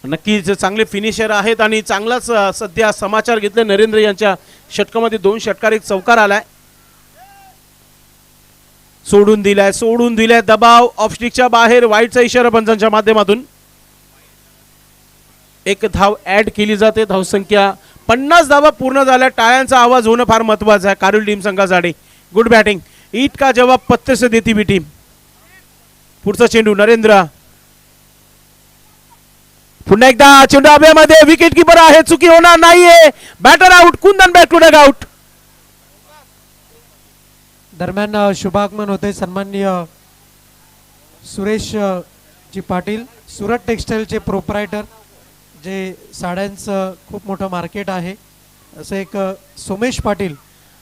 नक्कीच चांगले फिनिशर आहेत आणि चांगलाच सध्या समाचार घेतले. नरेंद्र यांच्या षटकामध्ये 2 षटकार 1 चौकार आलाय. सोडून दिलाय दबाव ऑफ स्टिकच्या बाहेर. वाईटचा इशारा पंचांच्या माध्यमातून. 1 धाव ऍड केली जाते. धावसंख्या 50 धावा पूर्ण झाल्या. टाळ्यांचा आवाज होणं फार महत्वाचं आहे कारिवली टीम संघासाठी. Good batting. ईट का जवाब पत्ते से देती भी टीम. पुढचा चेंडू नरेंद्र. पुन्हा एकदा चेंडू हवेमध्ये, विकेट किपर आहे, चुकी होणार नाहीये, batter out, Kundan back to dugout. दरम्यान शुभागमन होते सन्माननीय सुरेश जी पाटील, सुरत टेक्सटाईलचे प्रोप्रायटर, जे साड्यांचं खूप मोठं मार्केट आहे, असं एक सोमेश पाटील,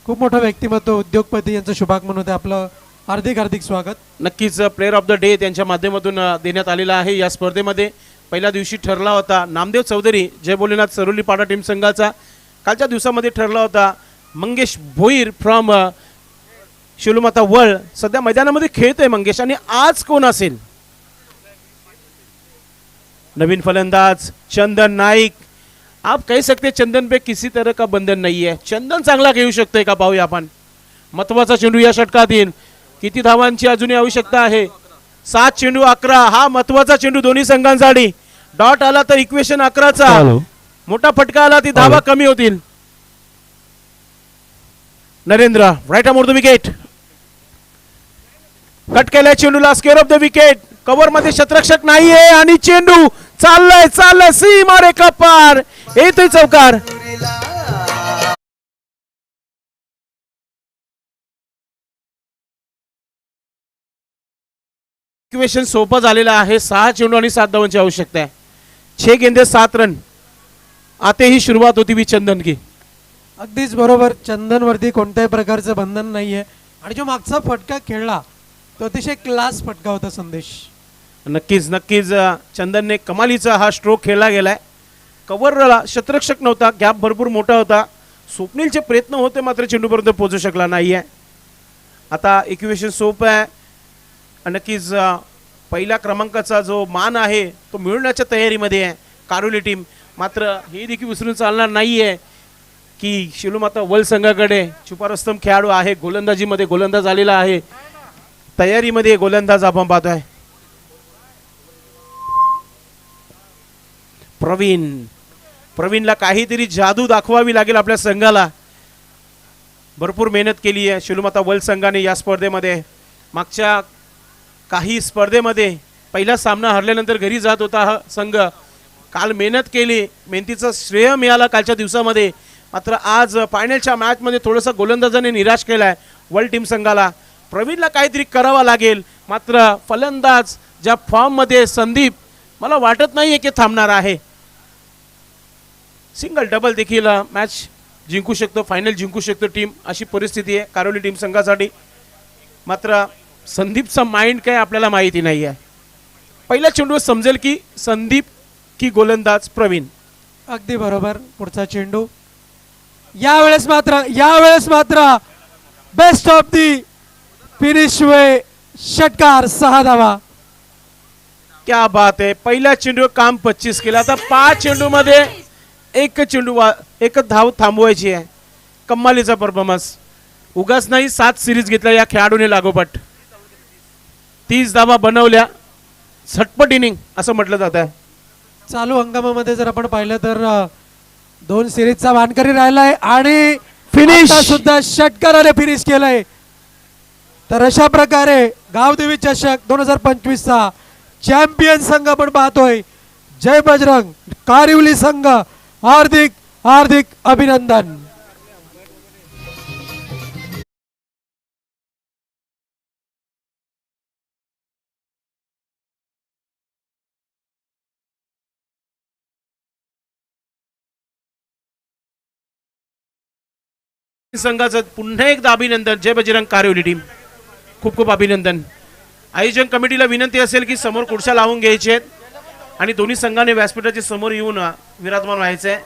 खूप मोठं व्यक्तिमत्व, उद्योगपती, यांचं शुभागमन होते. आपलं हार्दिक हार्दिक स्वागत. नक्कीच प्लेअर ऑफ द डे त्यांच्या माध्यमातून देण्यात आलेला आहे. या स्पर्धेमध्ये पहिल्या दिवशी ठरला होता नामदेव चौधरी, जय भोलेनाथ सरोलीपाडा टीम संघाचा. कालच्या दिवसामध्ये ठरला होता मंगेश भोईर फ्रॉम शिलूमाता वळ. सध्या मैदानामध्ये खेळतोय मंगेश. आणि आज कोण असेल? नवीन फलंदाज चंदन नाईक. आप कह सकते चंदन पे किसी तरह का बंधन नहीं है. चंदन चांगला खेळू शकतोय का पाहूया आपण. महत्वाचा चेंडू या षटकात येईल. किती धावांची अजूनही आवश्यकता आहे? 7 चेंडू 11. हा महत्वाचा चेंडू दोन्ही संघांसाठी. डॉट आला तर इक्वेशन 11चा, मोठा फटका आला ती धावा कमी होतील. Narendra right arm over the wicket. Cut केलाय चेंडूला, square off the wicket. Cover मध्ये शतरक्षक नाहीये आणि चेंडू चाललाय सीमा रेखा पार, येतोय चौकार. इक्वेशन सोपं झालेलं आहे. 6 चेंडू आणि 7 धावांची आवश्यकता आहे. 6 गेंदे 7 रन. आते ही सुरुवात होती भी चंदन की. अगदीच बरोबर. चंदनवरती कोणत्याही प्रकारचं बंधन नाहीये आणि जो मागचा फटका खेळला तो अतिशय क्लास फटका होता. संदेश नक्कीच चंदनने कमालीचा हा स्ट्रोक खेळला गेलाय. कव्हरला शतरक्षक नव्हता, गॅप भरपूर मोठा होता. स्वप्नीलचे प्रयत्न होते मात्र चेंडूपर्यंत पोहोचू शकला नाहीये. आता इक्वेशन सोपं आहे. नक्कीच पहिल्या क्रमांकाचा जो मान आहे तो मिळवण्याच्या तयारीमध्ये आहे कारोली टीम. मात्र हे देखील विसरून चालणार नाहीये की शिलूमाता वल संघाकडे छुपारस्तम खेळाडू आहे. गोलंदाजीमध्ये गोलंदाज आलेला आहे. तयारीमध्ये गोलंदाज आपण पाहतोय प्रवीणला काहीतरी जादू दाखवावी लागेल आपल्या संघाला. भरपूर मेहनत केली आहे शिलूमाता वल संघाने या स्पर्धेमध्ये. मागच्या काही स्पर्धेमध्ये पहिला सामना हरल्यानंतर घरी जात होता हा संघ. काल मेहनत केली, मेहनतीचं श्रेय मिळाला कालच्या दिवसामध्ये. मात्र आज फायनलच्या मॅचमध्ये थोडंसं गोलंदाजाने निराश केलाय वर्ल्ड टीम संघाला. प्रवीणला काहीतरी करावा लागेल. मात्र फलंदाज ज्या फॉर्ममध्ये संदीप, मला वाटत नाहीये की थांबणार आहे. सिंगल डबल देखील मॅच जिंकू शकतो, फायनल जिंकू शकतो टीम, अशी परिस्थिती आहे कारोली टीम संघासाठी. मात्र संदीपचा माइंड काय आपल्याला माहिती नाही आहे. पहिल्या चेंडूवर समजेल की संदीप की गोलंदाज प्रवीण. अगदी बरोबर. पुढचा चेंडू यावेळेस मात्र बेस्ट ऑफ दी फिनिश वे, षटकार, 6 धावा. क्या बात आहे. पहिल्या चेंडूवर काम 25 केलं. आता 5 चेंडू मध्ये एक धाव थांबवायची आहे. कमालीचा परफॉर्मन्स. उगाच नाही 7 सिरीज घेतल्या या खेळाडूने लागोपाठ. 30 धावा बनवल्या. झटपट इनिंग असं म्हटलं जात आहे. चालू हंगामामध्ये जर आपण पाहिलं तर 2 सिरीजचा मानकरी राहिलाय आणि फिनिश सुद्धा षटकाराने फिनिश केलंय. तर अशा प्रकारे गावदेवी चषक 2025चा चॅम्पियन संघ आपण पाहतोय. जय बजरंग कारिवली संघ, हार्दिक हार्दिक अभिनंदन. संघाचं पुन्हा एकदा अभिनंदन. जय बजरंग कारिवली टीम, खूप खूप अभिनंदन. आयोजन कमिटीला विनंती असेल की समोर खुर्च्या लावून घ्यायचे आहेत आणि दोन्ही संघाने व्यासपीठाच्या समोर येऊन विराजमान व्हायचंय.